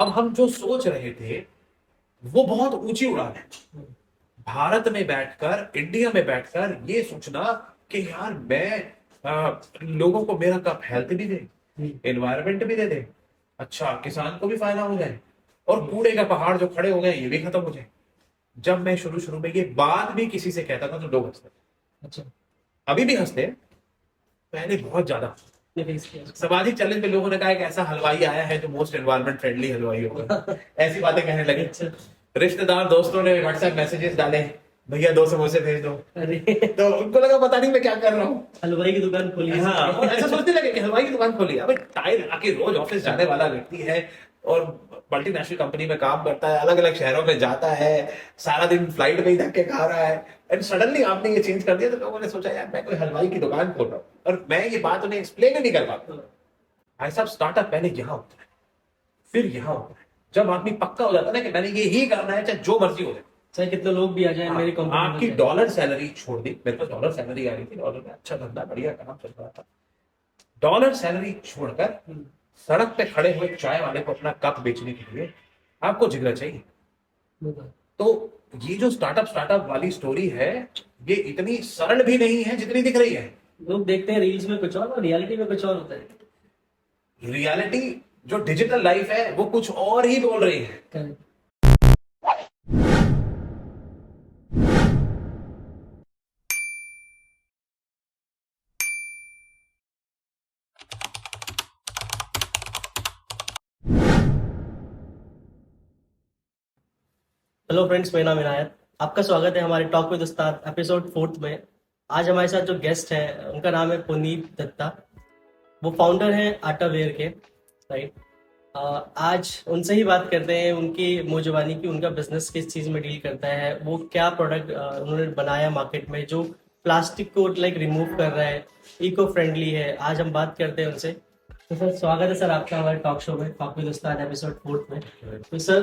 अब हम जो सोच रहे थे वो बहुत ऊंची उड़ान है। भारत में बैठकर, इंडिया में बैठकर ये सोचना कि यार मैं लोगों को मेरा कप हेल्थ भी दे, एनवायरनमेंट भी दे दे, अच्छा किसान को भी फायदा हो जाए, और कूड़े का पहाड़ जो खड़े हो गए ये भी खत्म हो जाए। जब मैं शुरू शुरू में ये बात भी किसी से कहता था तो लोग हंसते। अच्छा, अभी भी हंसते हैं, पहले बहुत ज्यादा। सामाजिक चैलेंज पे लोगों ने कहा एक ऐसा हलवाई आया है जो मोस्ट एनवायरमेंट फ्रेंडली हलवाई होगा। ऐसी बातें कहने लगे। रिश्तेदार दोस्तों ने व्हाट्सएप मैसेजेस डाले, भैया 2 समोसे भेज दो। अरे तो उनको लगा पता नहीं मैं क्या कर रहा हूँ, हलवाई की दुकान खोली है। हाँ, और ऐसा सोचने लगे कि हलवाई की दुकान खोली है। अबे टाइम आके रोज ऑफिस जाने वाला व्यक्ति है और मल्टीनेशनल कंपनी में काम करता है, अलग अलग शहरों में जाता है, सारा दिन फ्लाइट में ही धक्के खा रहा है, एंड सडनली आपने ये चेंज कर दिया। तो लोगों ने सोचा यार मैं कोई हलवाई की दुकान खोल रहा हूँ, और मैं ये बात उन्हें एक्सप्लेन ही नहीं कर पाता। भाई साहब, स्टार्टअप पहले यहाँ होता है, फिर यहाँ होता है। जब आदमी पक्का हो जाता है ना कि मैंने ये ही करना है, चाहे जो मर्जी हो जाए, चाहे कितने लोग भी आ जाए मेरी कंपनी में, आपकी डॉलर सैलरी छोड़ दी। मेरे पास डॉलर सैलरी आ रही थी, डॉलर में अच्छा धंधा बढ़िया काम चल रहा था। डॉलर सैलरी छोड़कर सड़क पे खड़े हुए चाय वाले को अपना कप बेचने के लिए आपको जिगरा चाहिए। तो ये जो स्टार्टअप वाली स्टोरी है, ये इतनी सरल भी नहीं है जितनी दिख रही है। लोग देखते हैं रील्स में कुछ और रियलिटी में कुछ और होता है। रियलिटी जो डिजिटल लाइफ है वो कुछ और ही बोल रही है। हेलो फ्रेंड्स, मेरा नाम इनायत। आपका स्वागत है हमारे टॉक विद उस्ताद एपिसोड 4 में। आज हमारे साथ जो गेस्ट हैं उनका नाम है पुनीत दत्ता। वो फाउंडर हैं आटा वेयर के, राइट। आज उनसे ही बात करते हैं, उनकी मौजवानी की, उनका बिजनेस किस चीज़ में डील करता है, वो क्या प्रोडक्ट उन्होंने बनाया मार्केट में जो प्लास्टिक को रिमूव कर रहा है, इको फ्रेंडली है। आज हम बात करते हैं उनसे। तो सर, स्वागत है सर आपका हमारे टॉक शो में, टॉक विद उस्ताद एपिसोड 4 में। तो सर,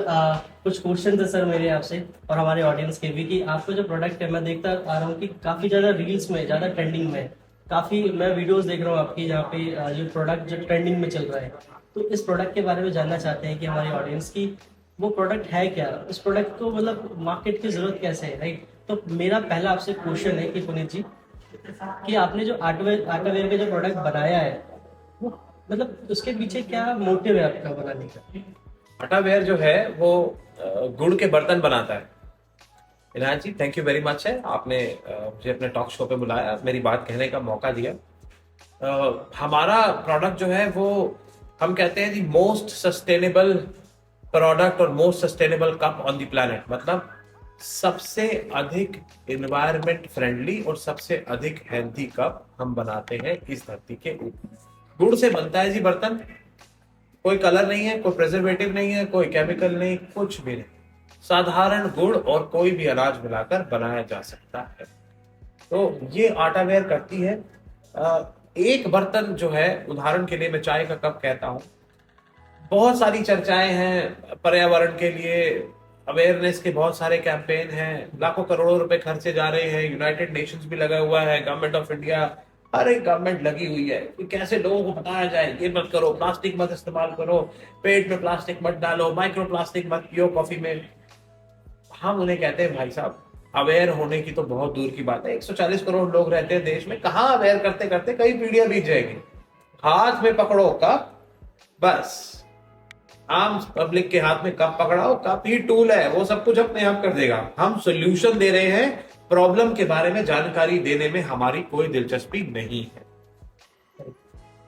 कुछ क्वेश्चन है सर मेरे आपसे और हमारे ऑडियंस के भी, कि आपका जो प्रोडक्ट है, मैं देखता आ रहा हूँ कि काफ़ी ज़्यादा रील्स में, ज़्यादा ट्रेंडिंग में, काफ़ी मैं वीडियोस देख रहा हूँ आपकी जहाँ पे ये प्रोडक्ट जो ट्रेंडिंग में चल रहा है। तो इस प्रोडक्ट के बारे में जानना चाहते हैं कि हमारे ऑडियंस की वो प्रोडक्ट है क्या, इस प्रोडक्ट को मार्केट की ज़रूरत कैसे है, राइट। तो मेरा पहला आपसे क्वेश्चन है कि पुनीत जी, कि आपने जो आर्टवेयर का जो प्रोडक्ट बनाया है, वो उसके पीछे क्या मोटिव है आपका बनाने का। आटावेयर जो है वो गुड़ के बर्तन बनाता है। इनायत जी, थैंक यू वेरी मच है, आपने मुझे अपने टॉक शो पे बुलाया, मेरी बात कहने का मौका दिया। हमारा प्रोडक्ट जो है वो, हम कहते हैं दी मोस्ट सस्टेनेबल प्रोडक्ट और most sustainable cup on the planet. मतलब सबसे अधिक एनवायरमेंट फ्रेंडली और सबसे अधिक हेल्थी कप हम बनाते हैं इस धरती के ऊपर। गुड़ से बनता है जी बर्तन, कोई कलर नहीं है, कोई प्रिजर्वेटिव नहीं है, कोई केमिकल नहीं, कुछ भी नहीं। साधारण गुड़ और कोई भी अनाज मिलाकर बनाया जा सकता है। तो ये आटावेयर करती है। एक बर्तन जो है, उदाहरण के लिए मैं चाय का कप कहता हूं, बहुत सारी चर्चाएं हैं पर्यावरण के लिए, अवेयरनेस के बहुत सारे कैंपेन हैं, लाखों करोड़ों रुपए खर्चे जा रहे हैं, यूनाइटेड नेशंस भी लगा हुआ है, गवर्नमेंट ऑफ इंडिया, हर एक गवर्नमेंट लगी हुई है कि कैसे लोगों को बताया जाए ये मत करो, प्लास्टिक मत इस्तेमाल करो, पेट में प्लास्टिक मत डालो, माइक्रो प्लास्टिक मत पियो कॉफी में। हम उन्हें कहते हैं भाई साहब, अवेयर होने की तो बहुत दूर की बात है। 140 करोड़ लोग रहते हैं देश में, कहाँ अवेयर करते करते कई पीढ़ियां बीत जाएगी। हाथ में पकड़ो कप, बस आम पब्लिक के हाथ में कप पकड़ाओ, कप ही टूल है, वो सब कुछ अपने आप कर देगा। हम सोल्यूशन दे रहे हैं, प्रॉब्लम के बारे में जानकारी देने में हमारी कोई दिलचस्पी नहीं है।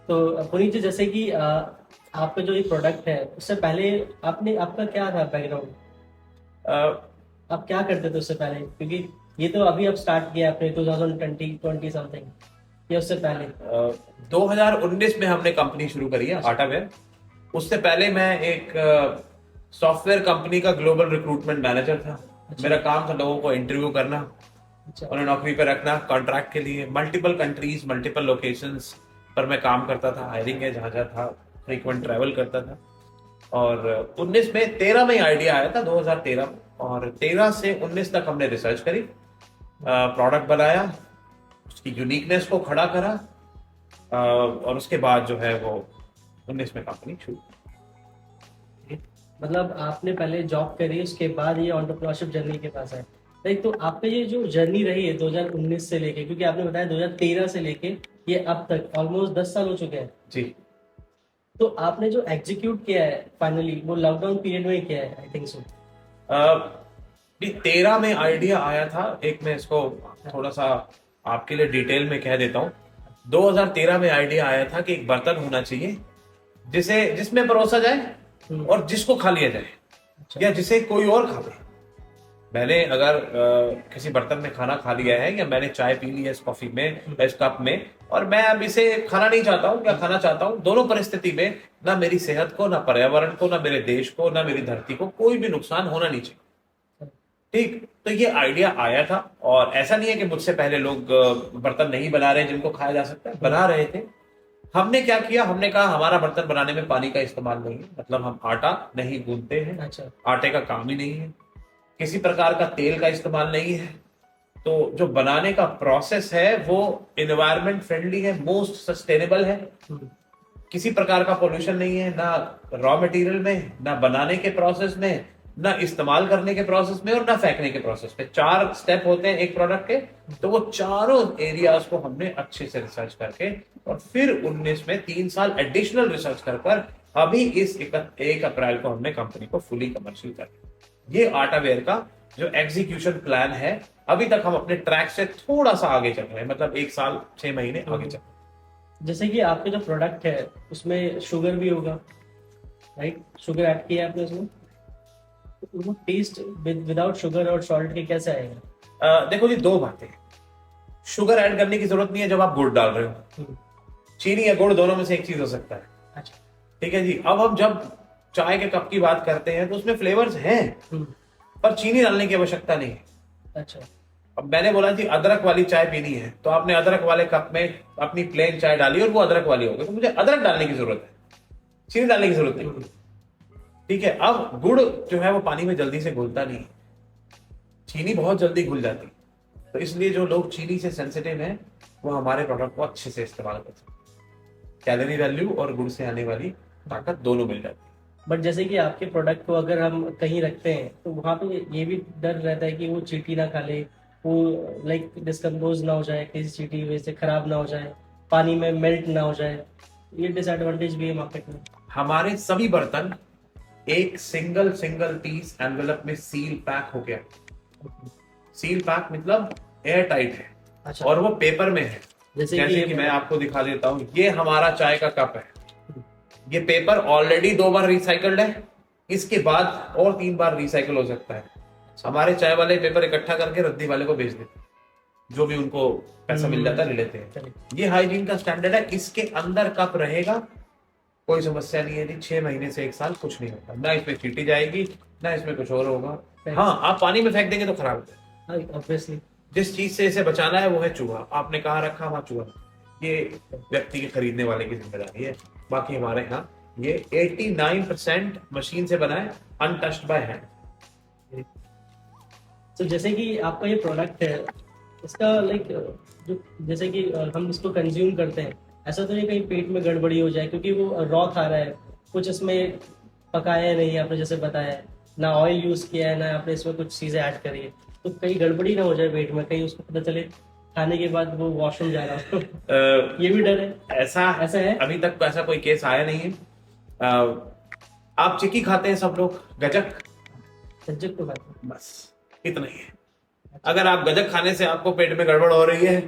तो पुनीत जी, जैसे कि आपका जो ये प्रोडक्ट है, उससे पहले आपका क्या था बैकग्राउंड, आप क्या करते थे उससे पहले, क्योंकि ये तो अभी अब स्टार्ट किया आपने 2020 समथिंग, या उससे पहले। 2019 में हमने कंपनी शुरू करी है आटावेयर। उससे पहले मैं एक सॉफ्टवेयर कंपनी का ग्लोबल रिक्रूटमेंट मैनेजर था। मेरा काम था लोगों को इंटरव्यू करना, उन्हें नौकरी पर रखना कॉन्ट्रैक्ट के लिए। मल्टीपल कंट्रीज, मल्टीपल लोकेशंस पर मैं काम करता था, हायरिंग है जहां जहां था, फ्रीक्वेंट ट्रैवल करता था। और 19 में, 13 में आइडिया आया था, 2013 में, और 13 से 19 तक हमने रिसर्च करी, प्रोडक्ट बनाया, उसकी यूनिकनेस को खड़ा करा, और उसके बाद जो है वो 19 में कंपनी शुरू। मतलब आपने पहले जॉब करी, उसके बाद ये एंटरप्रेन्योरशिप जर्नी के पास आए। लाइक तो आपका ये जो जर्नी रही है 2019 से लेके, क्योंकि आपने बताया 2013 से लेके ये अब तक ऑलमोस्ट 10 साल हो चुके हैं, जी। तो आपने जो एग्जीक्यूट किया है फाइनली वो लॉकडाउन पीरियड में ही किया है, आई थिंक सो। ये 13 में आइडिया आया था। एक मैं इसको थोड़ा सा आपके लिए डिटेल में कह देता हूँ। 2013 में आइडिया आया था कि एक बर्तन होना चाहिए जिसमें परोसा जाए और जिसको खा लिया जाए, या जिसे कोई और खा ले। मैंने अगर किसी बर्तन में खाना खा लिया है, या मैंने चाय पी ली है इस कॉफी में, इस कप में, और मैं अब इसे खाना नहीं चाहता हूँ या खाना चाहता हूँ, दोनों परिस्थिति में ना मेरी सेहत को, ना पर्यावरण को, ना मेरे देश को, ना मेरी धरती को कोई भी नुकसान होना नहीं चाहिए। ठीक, तो ये आइडिया आया था। और ऐसा नहीं है कि मुझसे पहले लोग बर्तन नहीं बना रहे जिनको खाया जा सकता है, बना रहे थे। हमने क्या किया, हमने कहा हमारा बर्तन बनाने में पानी का इस्तेमाल नहीं है, मतलब हम आटा नहीं गूंथते हैं। अच्छा। आटे का काम ही नहीं है, किसी प्रकार का तेल का इस्तेमाल नहीं है। तो जो बनाने का प्रोसेस है वो एनवायरमेंट फ्रेंडली है, मोस्ट सस्टेनेबल है। किसी प्रकार का पोल्यूशन नहीं है, ना रॉ मटेरियल में, ना बनाने के प्रोसेस में, ना इस्तेमाल करने के प्रोसेस में, और ना फेंकने के प्रोसेस में। 4 स्टेप होते हैं एक प्रोडक्ट के, तो वो चारों एरियाज को हमने अच्छे से रिसर्च करके, और फिर 19 में 3 साल एडिशनल रिसर्च कर अभी इस 1 अप्रैल को हमने कंपनी को फुली कमर्शियल कर दिया। ये आटावेयर का जो एग्जीक्यूशन प्लान है, अभी तक हम अपने ट्रैक से थोड़ा सा आगे चल रहे हैं, मतलब 1 साल 6 महीने आगे चल रहे हैं। जैसे कि आपके जो प्रोडक्ट है उसमें शुगर भी होगा, राइट? शुगर ऐड किया है आपने उसमें, तो वो टेस्ट विदाउट शुगर और सॉल्ट के कैसे आएगा? देखो जी, 2 बातें। शुगर ऐड करने की जरूरत नहीं है जब आप गुड़ डाल रहे हो। चीनी या गुड़ दोनों में से एक चीज हो सकता है। अच्छा। ठीक है जी। अब हम जब चाय के कप की बात करते हैं तो उसमें फ्लेवर्स हैं, पर चीनी डालने की आवश्यकता नहीं है। अच्छा। अब मैंने बोला जी अदरक वाली चाय पीनी है, तो आपने अदरक वाले कप में अपनी प्लेन चाय डाली और वो अदरक वाली हो गई, तो मुझे अदरक डालने की जरूरत है, चीनी डालने की जरूरत नहीं। ठीक है। अब गुड़ जो है वो पानी में जल्दी से घुलता नहीं, चीनी बहुत जल्दी घुल जाती, तो इसलिए जो लोग चीनी से सेंसिटिव हैं वो हमारे प्रोडक्ट को अच्छे से इस्तेमाल कर सकते हैं। कैलोरी वैल्यू और गुड़ से आने वाली ताकत दोनों मिल जाती है। बट जैसे कि आपके प्रोडक्ट को अगर हम कहीं रखते हैं तो वहाँ पे ये भी डर रहता है कि वो चींटी ना खा ले, वो लाइक डिस्कम्पोज ना हो जाए, किसी चींटी की वजह से खराब ना हो जाए, पानी में मेल्ट ना हो जाए। ये डिसएडवांटेज भी है मार्केट में। हमारे सभी बर्तन एक सिंगल पीस एनवेलप में सील पैक हो गया। सील पैक मतलब एयर टाइट है। अच्छा। और वो पेपर में है। जैसे कि मैं आपको दिखा देता हूँ, ये हमारा चाय का कप है, ये पेपर ऑलरेडी 2 बार रिसाइकल्ड है, इसके बाद और 3 बार रिसाइकल हो सकता है। हमारे चाय वाले पेपर इकट्ठा करके रद्दी वाले को बेच देते हैं, जो भी उनको पैसा मिल जाता है ले लेते हैं। ये हाइजीन का स्टैंडर्ड है। इसके अंदर कप रहेगा, कोई समस्या नहीं है जी। 6 महीने से 1 साल कुछ नहीं होता, ना इसमें चींटी जाएगी, ना इसमें कुछ और होगा। हाँ, आप पानी में फेंक देंगे तो खराब हो जाएगा। ऑब्वियसली। जिस चीज से इसे बचाना है वो है चूहा। आपने कहाँ रखा, वहां चूहा। ये व्यक्ति के खरीदने वाले की जिम्मेदारी है। बाकी हमारे यहाँ ये 89% मशीन से बना है, अनटच्ड बाय हैंड। तो जैसे कि आपका ये प्रोडक्ट है, इसका लाइक जो जैसे कि हम इसको कंज्यूम करते हैं, ऐसा तो नहीं कहीं पेट में गड़बड़ी हो जाए, क्योंकि वो रॉ खा रहा है, कुछ इसमें पकाया नहीं आपने जैसे बताया, ना ऑयल यूज किया है, ना आपने इसमें कुछ चीजें ऐड करी है, तो कहीं गड़बड़ी ना हो जाए पेट में, कहीं उसको पता चले खाने के बाद वो वॉशरूम जा रहा हो। ये भी डर है। ऐसा है अभी तक ऐसा कोई केस आया नहीं है। आप चिक्की खाते हैं सब लोग, गजक तो बात है। बस इतना ही है। अगर आप गजक खाने से आपको पेट में गड़बड़ हो रही है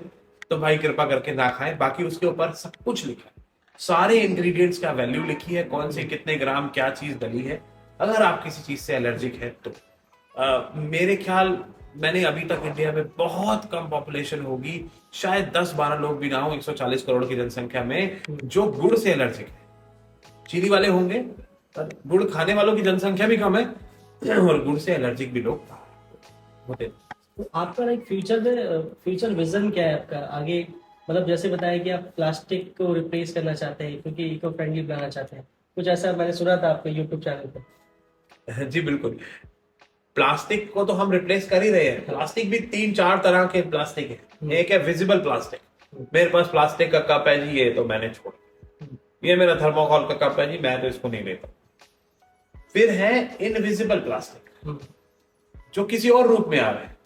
तो भाई कृपा करके ना खाएं। बाकी उसके ऊपर सब कुछ लिखा है, सारे इंग्रेडिएंट्स का वैल्यू लिखी है, कौन से कितने ग्राम क्या चीज डली है। अगर आप किसी चीज से एलर्जिक है तो मेरे ख्याल मैंने अभी तक इंडिया में बहुत कम पॉपुलेशन होगी, शायद 10-12 लोग भी ना हो 140 करोड़ की जनसंख्या में, जो गुड़ से एलर्जिक है। चीनी वाले होंगे, पर गुड़ खाने वालों की जनसंख्या भी कम है, और गुड़ से एलर्जिक भी लोग होते हैं। तो आपका लाइक फ्यूचर विजन क्या है आपका आगे? मतलब जैसे बताया कि आप प्लास्टिक को रिप्लेस करना चाहते हैं क्योंकि इको फ्रेंडली बनाना चाहते हैं, कुछ ऐसा मैंने सुना था आपके यूट्यूब चैनल पे। जी बिल्कुल। प्लास्टिक को तो हम रिप्लेस कर ही रहे हैं। प्लास्टिक भी 3-4 तरह के प्लास्टिक है। एक है विजिबल प्लास्टिक, मेरे पास प्लास्टिक का कप है जी, ये तो मैंने छोड़। ये मेरा थर्मोकॉल का कप है जी, मैं तो इसको नहीं लेता। फिर है इनविजिबल प्लास्टिक, जो किसी और रूप में आ रहे हैं,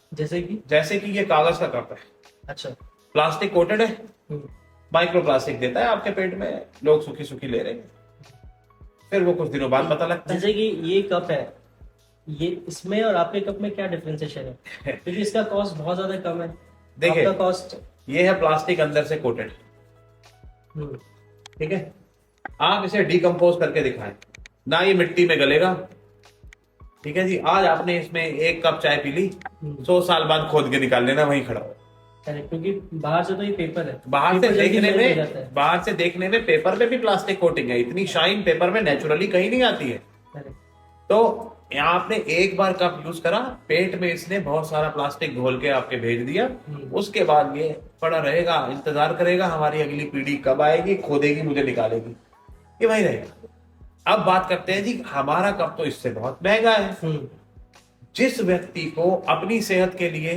जैसे कि ये कागज का कप है, अच्छा, प्लास्टिक कोटेड है, माइक्रो प्लास्टिक देता है आपके पेट में, लोग सुखी सुखी ले रहे हैं, फिर वो कुछ दिनों बाद पता लगता है। जैसे कि ये कप है, ये इसमें और आपके कप में क्या डिफरेंशिएशन है? क्योंकि इसका कॉस्ट बहुत ज्यादा कम है, देखिए आपका कॉस्ट। ये है प्लास्टिक अंदर से कोटेड, ठीक है, आप इसे डिकम्पोज करके दिखाएं ना, ये मिट्टी में गलेगा, ठीक है जी। आज आपने इसमें एक कप चाय पी ली, 100 साल बाद खोद के निकाल लेना, वहीं खड़ा हो। क्योंकि बाहर से तो ये पेपर है, बाहर से पेपर जल्दी देखने मेल्ट हो जाता है। में, बाहर से देखने में पेपर में भी प्लास्टिक कोटिंग है, इतनी शाइन पेपर में नेचुरली कहीं नहीं आती है। तो यहाँ आपने एक बार कप यूज करा, पेट में इसने बहुत सारा प्लास्टिक घोल के आपके भेज दिया, उसके बाद ये पड़ा रहेगा, इंतजार करेगा हमारी अगली पीढ़ी कब आएगी, खोदेगी, मुझे निकालेगी, ये वही रहेगा। अब बात करते हैं जी, हमारा कप तो इससे बहुत महंगा है। जिस व्यक्ति को अपनी सेहत के लिए,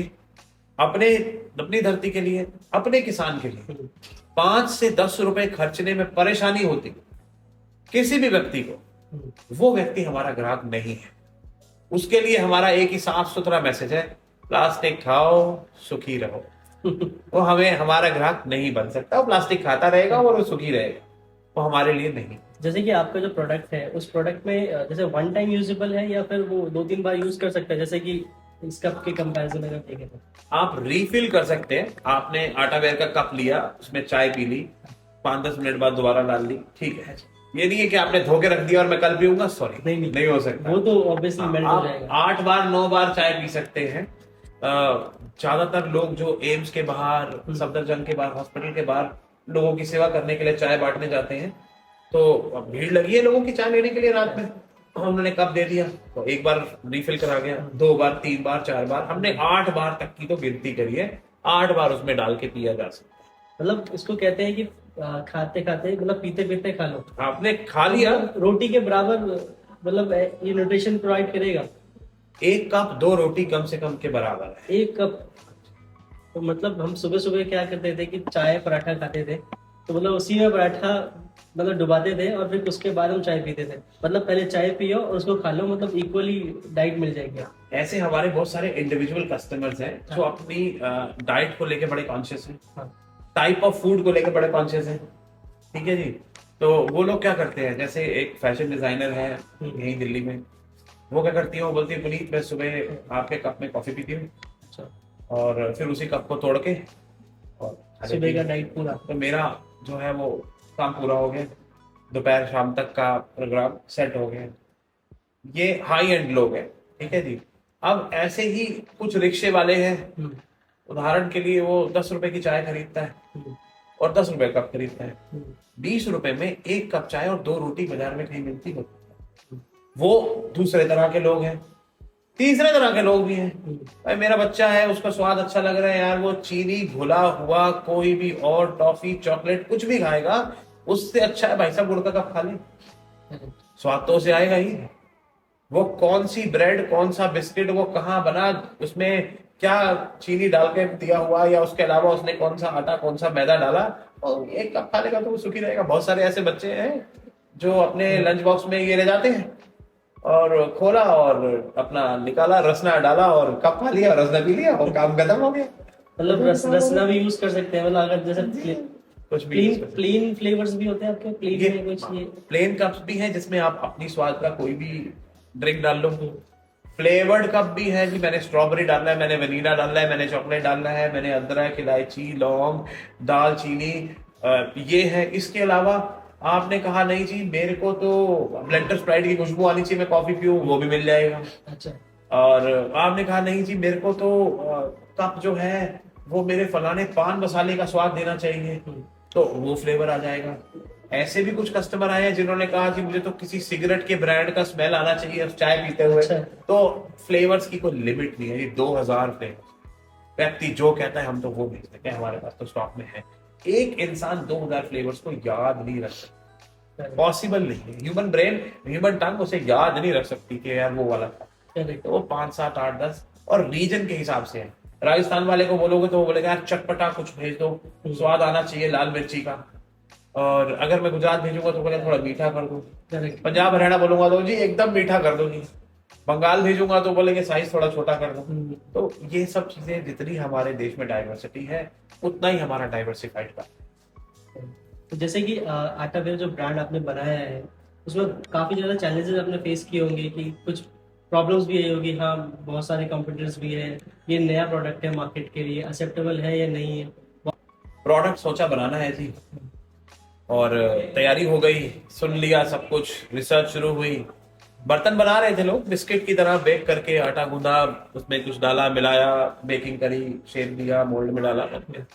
अपनी धरती के लिए, अपने किसान के लिए 5 से 10 रुपए खर्चने में परेशानी होती किसी भी व्यक्ति को, वो व्यक्ति हमारा ग्राहक नहीं है। उसके लिए हमारा एक ही साफ सुथरा मैसेज है, प्लास्टिक खाओ सुखी रहो। वो हमारा ग्राहक नहीं बन सकता, वो प्लास्टिक खाता रहेगा और वो सुखी रहेगा, वो हमारे लिए नहीं। जैसे कि आपका जो प्रोडक्ट है, उस प्रोडक्ट में जैसे वन टाइम यूजेबल है या फिर वो 2-3 बार यूज कर सकते हैं, जैसे कि इस कप के कंपैरिजन अगर देखें तो? आप रिफिल कर सकते हैं। आपने आटा वेयर का कप लिया, उसमें चाय पी ली, 5-10 मिनट बाद दोबारा डाल ली, ठीक है। ये नहीं है कि आपने धो के रख दिया और मैं कल पीऊंगा, सॉरी, नहीं हो सकता, वो तो ऑब्वियसली मेल्ट हो जाएगा। 8 बार 9 बार चाय पी सकते हैं। ज्यादातर लोग जो एम्स के बाहर, सफदरजंग के बाहर, हॉस्पिटल के बाहर लोगों की सेवा करने के लिए चाय बांटने जाते हैं, तो भीड़ लगी है लोगों की चाय लेने के लिए, रात में उन्होंने कप दे दिया, तो एक बार रिफिल करा गया, 2 बार 3 बार 4 बार, हमने 8 बार तक की तो गिनती करी है, 8 बार उसमें डाल के पिया जा सकता है। मतलब इसको कहते हैं कि खाते खाते, मतलब पीते पीते खा लो। आपने खा लिया, रोटी के बराबर, मतलब ये न्यूट्रिशन प्रोवाइड करेगा। एक कप 2 रोटी कम से कम के बराबर है। एक कप, तो मतलब हम सुबह सुबह क्या करते थे कि चाय पराठा खाते थे, तो मतलब उसी में पराठा मतलब डुबाते थे और फिर उसके बाद हम चाय पीते थे। मतलब पहले चाय पियो और उसको खा लो, मतलब इक्वली डाइट मिल जाएगी। ऐसे हमारे बहुत सारे इंडिविजुअल कस्टमर्स हैं जो अपनी डाइट को लेके बड़े कॉन्शियस हैं, टाइप ऑफ फूड को लेकर बड़े कॉन्शियस हैं, ठीक है जी। तो वो लोग क्या करते हैं, जैसे एक फैशन डिजाइनर है यहीं दिल्ली में, वो क्या करती है, वो बोलती है पुनीत मैं सुबह आपके कप में कॉफी पीती हूँ, और फिर उसी कप को तोड़ के और सुबह का डाइट पूरा, तो मेरा जो है वो काम पूरा हो गया, दोपहर शाम तक का प्रोग्राम सेट हो गया। ये हाई एंड लोग हैं, ठीक है जी। अब ऐसे ही कुछ रिक्शे वाले हैं, उदाहरण के लिए वो 10 रुपए की चाय खरीदता है और 10 रुपए कप खरीदता है, 20 रुपए में एक कप चाय और 2 रोटी बाजार में कहीं मिलती होती। वो दूसरे तरह के लोग हैं। तीसरे तरह के लोग भी हैं, भाई मेरा बच्चा है, उसका स्वाद अच्छा लग रहा है यार, वो चीनी घुला हुआ कोई भी और टॉफी चॉकलेट कुछ भी खाएगा, उससे अच्छा है भाई साहब गुड़ का कप खा ले, स्वाद तो उसे आएगा ही। वो कौन सी ब्रेड, कौन सा बिस्किट, वो कहाँ बना, उसमें क्या चीनी डाल के दिया हुआ, या उसके अलावा उसने कौन सा आटा कौन सा मैदा डाला, और एक कप खा लेगा तो वो सुखी रहेगा। बहुत सारे ऐसे बच्चे हैं जो अपने लंच बॉक्स में ये ले जाते हैं, और खोला और अपना निकाला, रसना डाला और कप खा लिया, रसना पी लिया और काम खत्म हो गया। मतलब रसना भी यूज कर सकते हैं, मतलब अगर जैसे कुछ भी प्लेन फ्लेवर्स भी होते हैं आपके, प्लेन में कुछ ये प्लेन कप्स भी हैं जिसमें आप अपनी स्वाद का कोई भी ड्रिंक डाल लो। फ्लेवर्ड कप भी है जी, मैंने स्ट्रॉबेरी डालना है, मैंने वनीला डालना है, मैंने चॉकलेट डालना है, मैंने अदरक, इलायची, लौंग, दालचीनी, ये है। इसके अलावा आपने कहा नहीं जी मेरे को तो ब्लेंडर स्प्राइट की खुशबू आनी चाहिए, मैं कॉफी पीऊं, वो भी मिल जाएगा। अच्छा। और आपने कहा नहीं जी मेरे को तो कप जो है वो मेरे फलाने पान मसाले का स्वाद देना चाहिए, तो वो फ्लेवर आ जाएगा। ऐसे भी कुछ कस्टमर आए हैं जिन्होंने कहा कि मुझे तो किसी सिगरेट के ब्रांड का स्मेल आना चाहिए चाय पीते हुए। अच्छा। तो फ्लेवर्स की कोई लिमिट नहीं है, ये 2000 फ्लेवर व्यक्ति जो कहता है हम तो वो भेज देते हैं, हमारे पास तो स्टॉक में है। एक इंसान 2000 फ्लेवर्स को याद नहीं रख सकता, पॉसिबल नहीं है। ह्यूमन ब्रेन, ह्यूमन टंग उसे याद नहीं रख सकती कि यार वो वाला था। तो वो 5, 7, 8, 10 और रीजन के हिसाब से है। राजस्थान वाले को बोलोगे तो वो बोलेगा यार चटपटा कुछ भेज दो, स्वाद आना चाहिए लाल मिर्ची का। और अगर मैं गुजरात भेजूंगा तो बोले थोड़ा मीठा कर दो, करेक्ट। पंजाब हरियाणा बोलूंगा तो जी एकदम मीठा कर दो, नहीं बंगाल भेजूंगा तो बोलेंगे साइज थोड़ा छोटा कर दो। तो ये सब चीजें, जितनी हमारे देश में डाइवर्सिटी है उतना ही हमारा डाइवर्सिफाइड का। तो जैसे कि आटा वेयर जो ब्रांड आपने बनाया है उसमें काफी ज्यादा चैलेंजेस आपने फेस किए होंगे कि कुछ प्रॉब्लम्स भी आई होगी। हाँ, बहुत सारे कंपटीटर्स भी है, ये नया प्रोडक्ट है, मार्केट के लिए एक्सेप्टेबल है या नहीं है। प्रोडक्ट सोचा बनाना है जी, और तैयारी हो गई, सुन लिया सब कुछ, रिसर्च शुरू हुई। बर्तन बना रहे थे लोग बिस्किट की तरह, बेक करके आटा गूंदा, उसमें कुछ डाला मिलाया, बेकिंग करी, शेप दिया, मोल्ड में डाला, बन गया।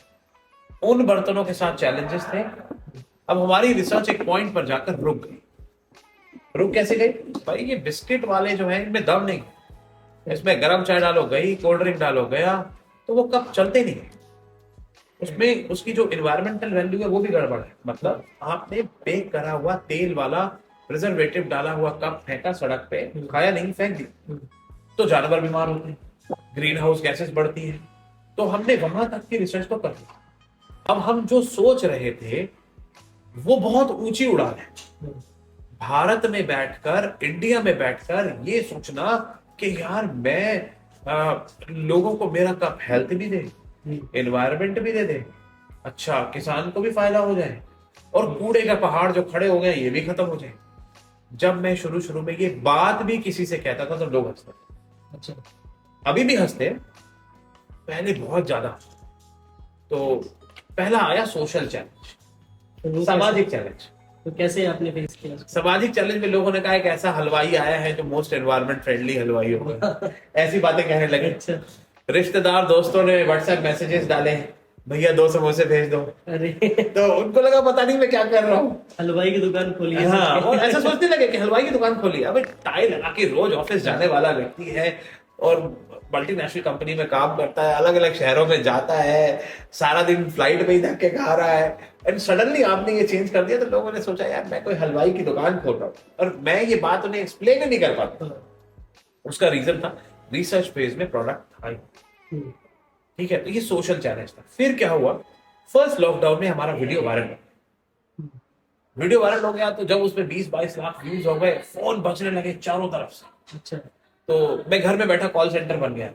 उन बर्तनों के साथ चैलेंजेस थे। अब हमारी रिसर्च एक पॉइंट पर जाकर रुक गई। रुक कैसे गई भाई? ये बिस्किट वाले जो है इनमें दम नहीं, इसमें गर्म चाय डालो गई, कोल्ड ड्रिंक डालो गया, तो वो कप चलते नहीं। उसमें उसकी जो इन्वायरमेंटल वैल्यू है वो भी गड़बड़ है। मतलब आपने बेक करा हुआ तेल वाला प्रिजर्वेटिव डाला हुआ कप फेंका सड़क पे, खाया नहीं, फेंक दी, तो जानवर बीमार होते हैं, ग्रीन हाउस गैसेस बढ़ती हैं। तो हमने वहां तक की रिसर्च तो कर ली। अब हम जो सोच रहे थे वो बहुत ऊंची उड़ान है। भारत में बैठकर, इंडिया में बैठकर ये सोचना कि यार मैं लोगों को मेरा कप हेल्थ भी दे, एनवायरमेंट भी दे दे, अच्छा किसान को भी फायदा हो जाए, और कूड़े का पहाड़ जो खड़े हो गए ये भी खत्म हो जाए। जब मैं शुरू शुरू में ये बात भी किसी से कहता था तो लोग हंसते थे। अच्छा। अभी भी हंसते हैं, पहले बहुत ज्यादा। तो पहला आया सोशल चैलेंज, तो वो सामाजिक चैलेंज। तो कैसे आपने फेस किया उसको? सामाजिक चैलेंज में लोगों ने कहा एक ऐसा हलवाई आया है जो मोस्ट एनवायरमेंट फ्रेंडली हलवाई होगा, ऐसी बातें कहने लगे। अच्छा। रिश्तेदार दोस्तों ने व्हाट्सएप मैसेजेस डाले, भैया 2 समोसे भेज दो। अरे तो उनको लगा पता नहीं मैं क्या कर रहा हूँ। हलवाई की दुकान खोली है। हाँ, और ऐसा सोचने लगे कि हलवाई की दुकान खोली। अब टाई लगा के रोज ऑफिस जाने वाला व्यक्ति है और मल्टीनेशनल कंपनी में काम करता है, अलग अलग शहरों में जाता है, सारा दिन फ्लाइट में ही धक्के खा रहा है, एंड सडनली आपने ये चेंज कर दिया। तो लोगों ने सोचा यार मैं कोई हलवाई की दुकान खोल रहा हूँ, और मैं ये बात उन्हें एक्सप्लेन नहीं कर पाता। उसका रीजन था रिसर्च फेज में प्रोडक्ट था ही। ठीक है, तो ये सोशल चैलेंज था। फिर क्या हुआ, फर्स्ट लॉकडाउन में हमारा वीडियो वायरल हो, वीडियो वायरल हो गया। तो जब उसमें 20-22 लाख व्यूज हो गए, फोन बजने लगे चारों तरफ से। अच्छा। तो मैं घर में बैठा कॉल सेंटर बन गया।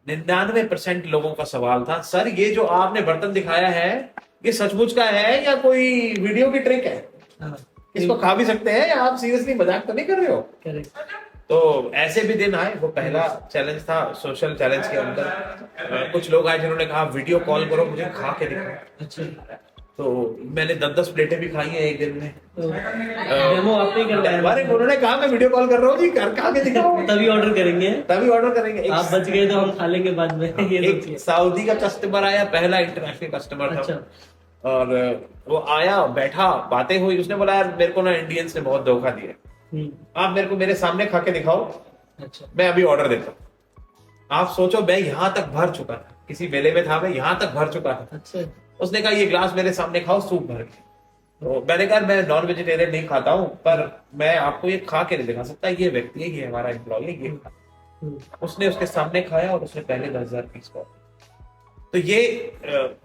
99% लोगों का सवाल था, सर ये जो आपने बर्तन दिखाया है ये सचमुच का है या कोई वीडियो की ट्रिक है? हाँ, इसको खा भी सकते हैं या आप सीरियसली मजाक तो नहीं कर रहे हो? करेक्ट। तो ऐसे भी दिन आए। वो पहला चैलेंज था सोशल चैलेंज के अंदर। कुछ लोग आए जिन्होंने कहा वीडियो कॉल करो, मुझे खा के दिखाओ। अच्छा। तो मैंने 10-10 प्लेटें भी खाई हैं एक दिन में। तो डेमो आपने करवाया? अरे उन्होंने कहा मैं वीडियो कॉल कर रहा हूँ जी, कर खा के दिखाओ, तभी ऑर्डर करेंगे। तभी ऑर्डर करेंगे। आप बच गए तो हम खा लेंगे बाद में। ये एक सऊदी का कस्टमर आया, पहला इंटरनेशनल कस्टमर था। अच्छा। और वो आया, बैठा, बातें हुई। उसने बोला यार मेरे को ना इंडियंस ने बहुत धोखा दिया, आप मेरे को मेरे सामने खा के दिखाओ, अच्छा। मैं अभी ऑर्डर देता हूँ। आप सोचो मैं यहां तक भर चुका था, किसी मेले में था, मैं यहां तक भर चुका था। अच्छा। उसने कहा ये ग्लास मेरे सामने खाओ, सूप भर के। तो मैंने कहा मैं नॉन वेजिटेरियन नहीं खाता हूँ, पर मैं आपको ये खा के नहीं दिखा सकता। ये व्यक्ति है, ये हमारा एम्प्लॉय है, ये खा। उसने उसके सामने खाया और उसने पहले 10,000 पीस को। तो ये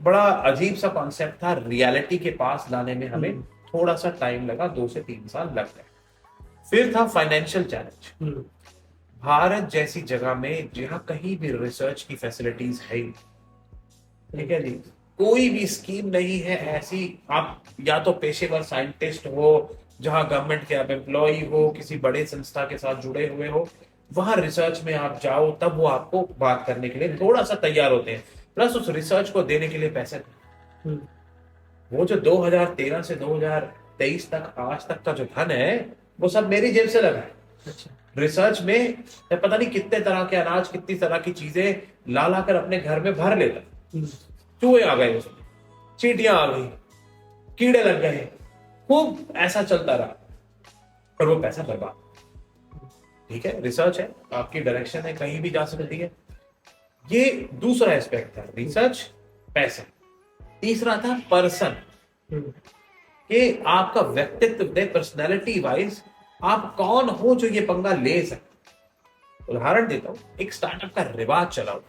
बड़ा अजीब सा कॉन्सेप्ट था, रियलिटी के पास लाने में हमें थोड़ा सा टाइम लगा, 2 से 3 साल लग गए। फिर था फाइनेंशियल चैलेंज। भारत जैसी जगह में जहां कहीं भी रिसर्च की फैसिलिटीज है, ठीक है जी, कोई भी स्कीम नहीं है ऐसी। आप या तो पेशेवर साइंटिस्ट हो, जहां गवर्नमेंट के आप एम्प्लॉय हो, किसी बड़े संस्था के साथ जुड़े हुए हो, वहां रिसर्च में आप जाओ तब वो आपको बात करने के लिए थोड़ा सा तैयार होते हैं, प्लस उस रिसर्च को देने के लिए पैसे। वो जो 2013 से 2023 तक आज तक का जो धन है वो सब मेरी जेब से लगा है। अच्छा। रिसर्च में मैं पता नहीं कितने तरह के अनाज, कितनी तरह की चीजें ला ला कर अपने घर में भर लेता। चूहे आ गए उसमें, चींटियां आ गई, कीड़े लग गए, खूब ऐसा चलता रहा और वो पैसा बर्बाद। ठीक है, रिसर्च है, आपकी डायरेक्शन है, कहीं भी जा सकती है। ये दूसरा एस्पेक्ट था, रिसर्च, पैसा। तीसरा था पर्सन, कि आपका व्यक्तित्व, पर्सनैलिटी वाइज आप कौन हो जो ये पंगा ले सकते। उदाहरण देता हूं, एक स्टार्टअप का रिवाज चला हुआ,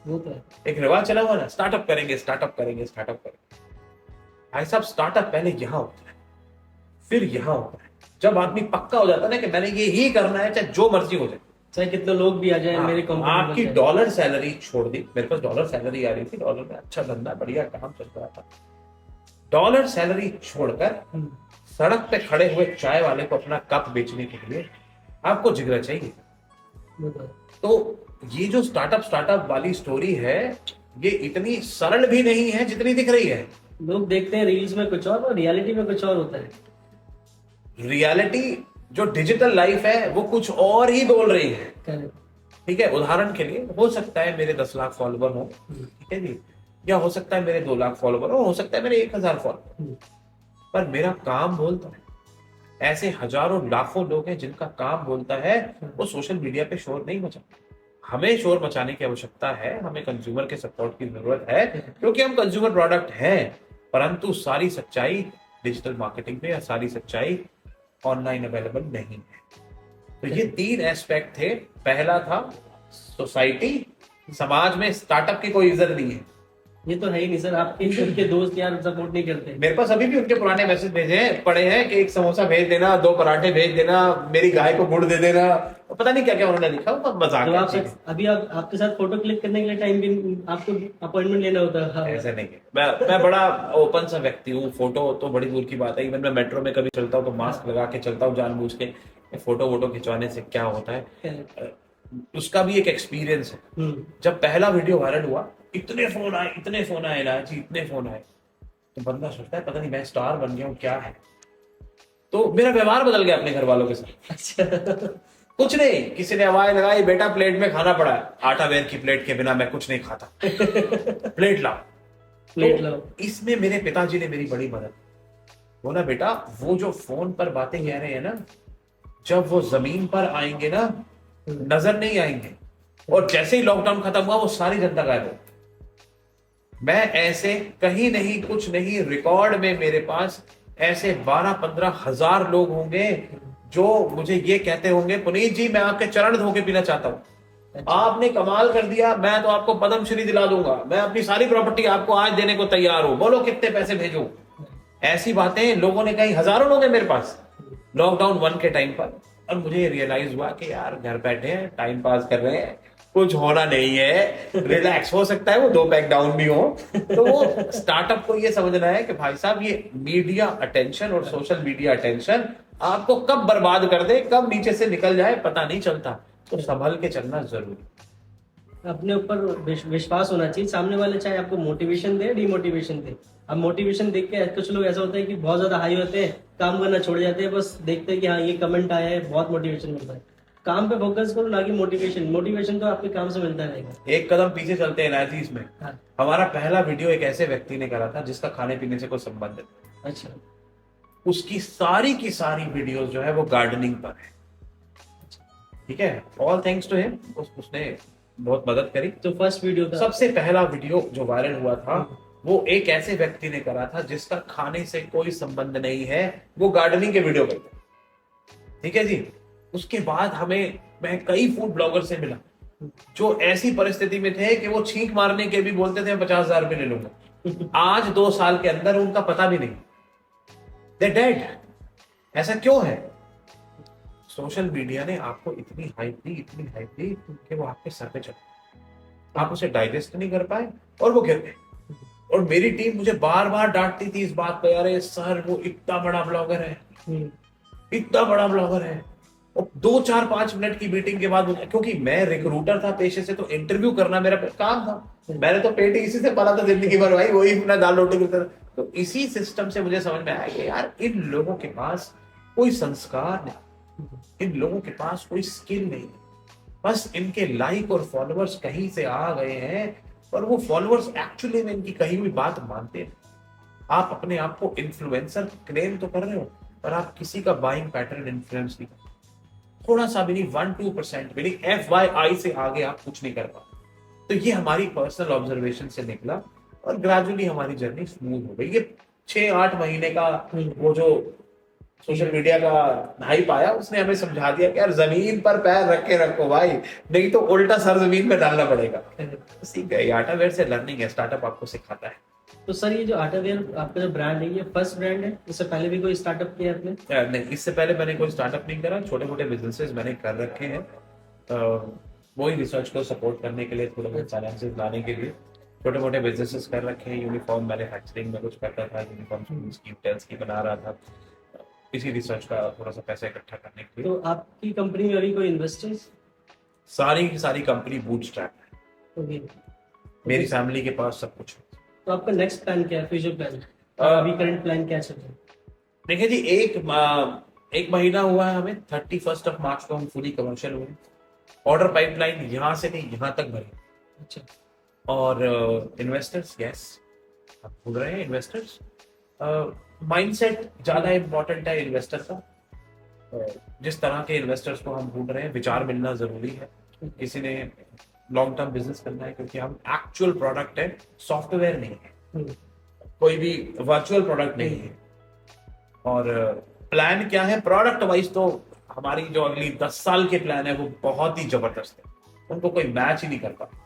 वो तो है। एक रिवाज चला हुआ ना, स्टार्टअप करेंगे, स्टार्टअप करेंगे, स्टार्टअप करेंगे। भाई साहब स्टार्टअप पहले यहाँ होता है, फिर यहाँ होता है। जब आदमी पक्का हो जाता है ना कि मैंने ये ही करना है, चाहे जो मर्जी हो जाए, चाहे कितने लोग भी आ जाए मेरी कंपनी आपकी डॉलर सैलरी छोड़ दी। मेरे पास डॉलर सैलरी आ रही थी, डॉलर में अच्छा धंधा बढ़िया काम चल रहा था। डॉलर सैलरी छोड़कर सड़क पे खड़े हुए चाय वाले को अपना कप बेचने के लिए आपको जिगरा चाहिए। तो ये जो स्टार्टअप वाली स्टोरी है, ये इतनी सरल भी नहीं है जितनी दिख रही है। लोग देखते हैं रील्स में कुछ और रियलिटी में कुछ और होता है। रियलिटी जो डिजिटल लाइफ है वो कुछ और ही बोल रही है। ठीक है, उदाहरण के लिए हो सकता है मेरे 10 लाख फॉलोवर हो, ठीक है जी, या हो सकता है मेरे 2 लाख फॉलोवर हो सकता है मेरे 1000 फॉलोवर, पर मेरा काम बोलता है। ऐसे हजारों लाखों लोग हैं जिनका काम बोलता है, वो सोशल मीडिया पे शोर नहीं मचाते। हमें शोर मचाने की आवश्यकता है, हमें कंज्यूमर के सपोर्ट की जरूरत है, क्योंकि हम कंज्यूमर प्रोडक्ट हैं। परंतु सारी सच्चाई डिजिटल मार्केटिंग में या सारी सच्चाई ऑनलाइन अवेलेबल नहीं है। तो ये 3 एस्पेक्ट थे। पहला था सोसाइटी, समाज में स्टार्टअप की कोई इज्जत नहीं है। ये तो है ही नहीं सर, आपके उनके दोस्त यार सपोर्ट नहीं करते। मेरे पास अभी भी उनके पुराने मैसेज भेजे हैं, पड़े हैं कि 1 समोसा भेज देना, 2 पराठे भेज देना, मेरी गाय को गुड़ दे देना, पता नहीं क्या क्या उन्होंने लिखा, वो मजाक है। अभी आपके साथ फोटो क्लिक करने के लिए टाइम भी आपको अपॉइंटमेंट लेना होता है। ऐसा नहीं है, मैं बड़ा ओपन सा व्यक्ति हूँ। फोटो तो बड़ी दूर की बात है, इवन मैं मेट्रो में कभी चलता हूँ तो मास्क लगा के चलता हूँ जानबूझ के। फोटो वोटो खिंचवाने से क्या होता है, उसका भी एक एक्सपीरियंस है। जब पहला वीडियो वायरल हुआ, इतने फोन आए ना जी, इतने फोन आए, तो बंदा सोचता है पता नहीं मैं स्टार बन गया हूँ क्या है। तो मेरा व्यवहार बदल गया अपने घर वालों के साथ। अच्छा। कुछ नहीं, किसी ने आवाज लगाई, बेटा प्लेट में खाना पड़ा है, आटा वेयर की प्लेट के बिना मैं कुछ नहीं खाता, प्लेट लाओ। इसमें मेरे पिताजी ने मेरी बड़ी मदद। बोला बेटा वो जो फोन पर बातें कह रहे हैं ना, जब वो जमीन पर आएंगे ना, नजर नहीं आएंगे। और जैसे ही लॉकडाउन खत्म हुआ वो सारी जनता गायब हो। मैं ऐसे कहीं नहीं, कुछ नहीं, रिकॉर्ड में मेरे पास ऐसे 12-15 हजार लोग होंगे जो मुझे ये कहते होंगे, पुनीत जी मैं आपके चरण धो के पीना चाहता हूं। आपने कमाल कर दिया, मैं तो आपको पद्म श्री दिला दूंगा, मैं अपनी सारी प्रॉपर्टी आपको आज देने को तैयार हूं, बोलो कितने पैसे भेजूं। ऐसी बातें लोगों ने कही, हजारों लोग हैं मेरे पास लॉकडाउन 1 के टाइम पर। और मुझे रियलाइज हुआ कि यार घर बैठे हैं, टाइम पास कर रहे हैं, कुछ होना नहीं है, रिलैक्स हो सकता है वो 2 पैक डाउन भी हो। तो वो स्टार्टअप को ये समझना है कि भाई साहब ये मीडिया अटेंशन और सोशल मीडिया अटेंशन आपको कब बर्बाद कर दे, कब नीचे से निकल जाए पता नहीं चलता। तो संभल के चलना जरूरी। अपने ऊपर विश्वास होना चाहिए, सामने वाले चाहे आपको मोटिवेशन दे डिमोटिवेशन दे। अब मोटिवेशन देख के कुछ लोग ऐसा होता है कि बहुत ज्यादा हाई होते हैं, काम करना छोड़ जाते हैं, बस देखते हैं कि हाँ ये कमेंट आया है, बहुत मोटिवेशन मिलता है। काम पे फोकस करो, ना कि मोटिवेशन तो आपके काम से मिलता रहेगा। एक कदम पीछे चलते हैं एनालिसिस में। हाँ। हमारा पहला वीडियो एक ऐसे व्यक्ति ने करा था जिसका खाने पीने से कोई संबंध नहीं। अच्छा। उसकी सारी की सारी वीडियोस जो है वो गार्डनिंग पर है। ठीक है, ऑल थैंक्स टू हिम, उसने बहुत मदद करी। तो फर्स्ट वीडियो था, सबसे पहला वीडियो जो वायरल हुआ था वो एक ऐसे व्यक्ति ने करा था जिसका खाने से कोई संबंध नहीं है, वो गार्डनिंग के वीडियो करते। ठीक है जी। उसके बाद मैं कई फूड ब्लॉगर से मिला जो ऐसी परिस्थिति में थे कि वो छींक मारने के भी बोलते थे 50,000 रुपए ले लूंगा। आज 2 साल के अंदर उनका पता भी नहीं, दे डेड। ऐसा क्यों है? सोशल मीडिया ने आपको इतनी हाइप दी कि वो आपके सर पे चढ़, आप उसे डाइजेस्ट नहीं कर पाए और वो गिर गए। और मेरी टीम मुझे बार बार डांटती थी इस बात पर, यार सर वो इतना बड़ा ब्लॉगर है, इतना बड़ा ब्लॉगर है। और 2-4-5 मिनट की मीटिंग के बाद, क्योंकि मैं रिक्रूटर था पेशे से, तो इंटरव्यू करना मेरा काम था। मैंने तो पेट इसी से पाला था जिंदगी भर भाई, वही अपना दाल रोटी की तरह। तो इसी सिस्टम से मुझे समझ में आया कि यार इन लोगों के पास कोई संस्कार नहीं, इन लोगों के पास कोई स्किल नहीं, बस इनके लाइक और फॉलोअर्स कहीं से आ गए हैं, पर वो फॉलोअर्स एक्चुअली में इनकी कही हुई बात मानते हैं। आप अपने आप को इन्फ्लुएंसर क्लेम तो कर रहे हो, पर आप किसी का बाइंग पैटर्न इन्फ्लुएंस नहीं, थोड़ा सा भी नहीं, 1-2% भी नहीं, FYI से आगे आप कुछ नहीं कर पाते। तो ये हमारी पर्सनल ऑब्जर्वेशन से निकला और ग्रेजुअली हमारी जर्नी स्मूथ हो गई। ये 6-8 महीने का वो जो सोशल मीडिया का हाइप आया, उसने हमें समझा दिया कि यार जमीन पर पैर रख के रखो भाई, नहीं तो उल्टा सर जमीन में डालना पड़ेगा। सीख गए। आटा वेयर से लर्निंग है, स्टार्टअप आपको सिखाता है। तो सर ये जो आटावेयर आपका जो ब्रांड है, ये फर्स्ट ब्रांड है? इससे पहले भी कोई स्टार्टअप किया आपने? नहीं, इससे पहले मैंने कोई स्टार्टअप नहीं करा, छोटे मोटे बिजनेसेस मैंने कर रखे हैं। वही रिसर्च को सपोर्ट करने के लिए, थोड़े बहुत फाइनेंसेस लाने के लिए छोटे मोटे बिजनेसेस कर रखे हैं। यूनिफॉर्म मैन्युफैक्चरिंग में कुछ करता था, यूनिफॉर्म स्कूल्स की होटल्स की बना रहा था, इसी रिसर्च का थोड़ा सा पैसा इकट्ठा करने के लिए। तो आपकी कंपनी में अभी कोई इन्वेस्टर्स? सारी की सारी कंपनी बूटस्ट्रैप है, ओके। मेरी फैमिली के पास सब कुछ है। तो आपका नेक्स्ट प्लान क्या है, फ्यूचर प्लान? अभी करंट प्लान क्या चल रहा है? देखिए जी, एक महीना हुआ है हमें, 31 मार्च को हम फुली कमर्शियल हुए। ऑर्डर पाइपलाइन यहाँ से नहीं यहाँ तक भरी। अच्छा। और इन्वेस्टर्स, यस, आप बोल रहे हैं इन्वेस्टर्स। माइंडसेट ज्यादा इंपॉर्टेंट है इन्वेस्टर का। जिस तरह के इन्वेस्टर्स को हम ढूंढ रहे हैं, विचार मिलना जरूरी है। किसी ने लॉन्ग टर्म बिजनेस करना है, क्योंकि हम एक्चुअल प्रोडक्ट है, सॉफ्टवेयर नहीं है, कोई भी वर्चुअल प्रोडक्ट नहीं है। और प्लान क्या है प्रोडक्ट वाइज, तो हमारी जो अगली 10 साल के प्लान है वो बहुत ही जबरदस्त है, उनको कोई मैच ही नहीं कर पाता।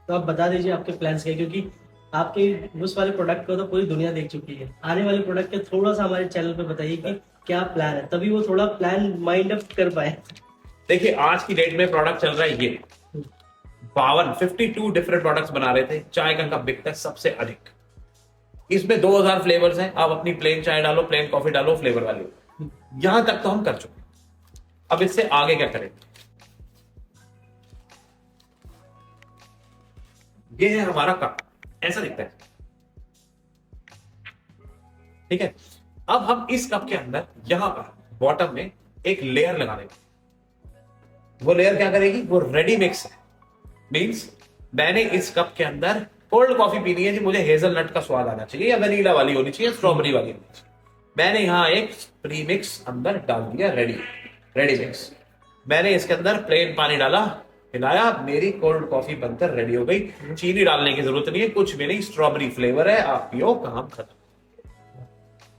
तो आप बता दीजिए आपके प्लान्स क्या है, क्योंकि आपके उस वाले प्रोडक्ट को तो पूरी दुनिया देख चुकी है। आने वाले प्रोडक्ट के थोड़ा सा हमारे चैनल पे बताइए कि क्या प्लान है, तभी वो थोड़ा प्लान माइंड अप कर पाए। देखिए, आज की डेट में प्रोडक्ट चल रहा है ये 52 डिफरेंट प्रोडक्ट्स बना रहे थे। चाय का कप बिकता है सबसे अधिक, इसमें 2000 फ्लेवर्स हैं। आप अपनी प्लेन चाय डालो, प्लेन कॉफी डालो, फ्लेवर वाली। यहां तक तो हम कर चुके। अब इससे आगे क्या करें? ये है हमारा कप, ऐसा दिखता है, ठीक है। अब हम इस कप के अंदर यहां पर बॉटम में एक लेयर लगा देंगे। वो लेयर क्या करेगी? वो रेडी मिक्स है। मींस मैंने इस कप के अंदर कोल्ड कॉफी पीनी है जी, मुझे हेजलनट का स्वाद आना चाहिए, या वनीला वाली होनी चाहिए, स्ट्रॉबेरी वाली होनी चाहिए। मैंने यहां एक प्री मिक्स अंदर डाल दिया, रेडी मिक्स। मैंने इसके अंदर प्लेन पानी डाला, हिलाया, मेरी कोल्ड कॉफी बनकर रेडी हो गई। चीनी डालने की जरूरत नहीं है, कुछ भी नहीं, स्ट्रॉबेरी फ्लेवर है, आप पियो, काम खत्म।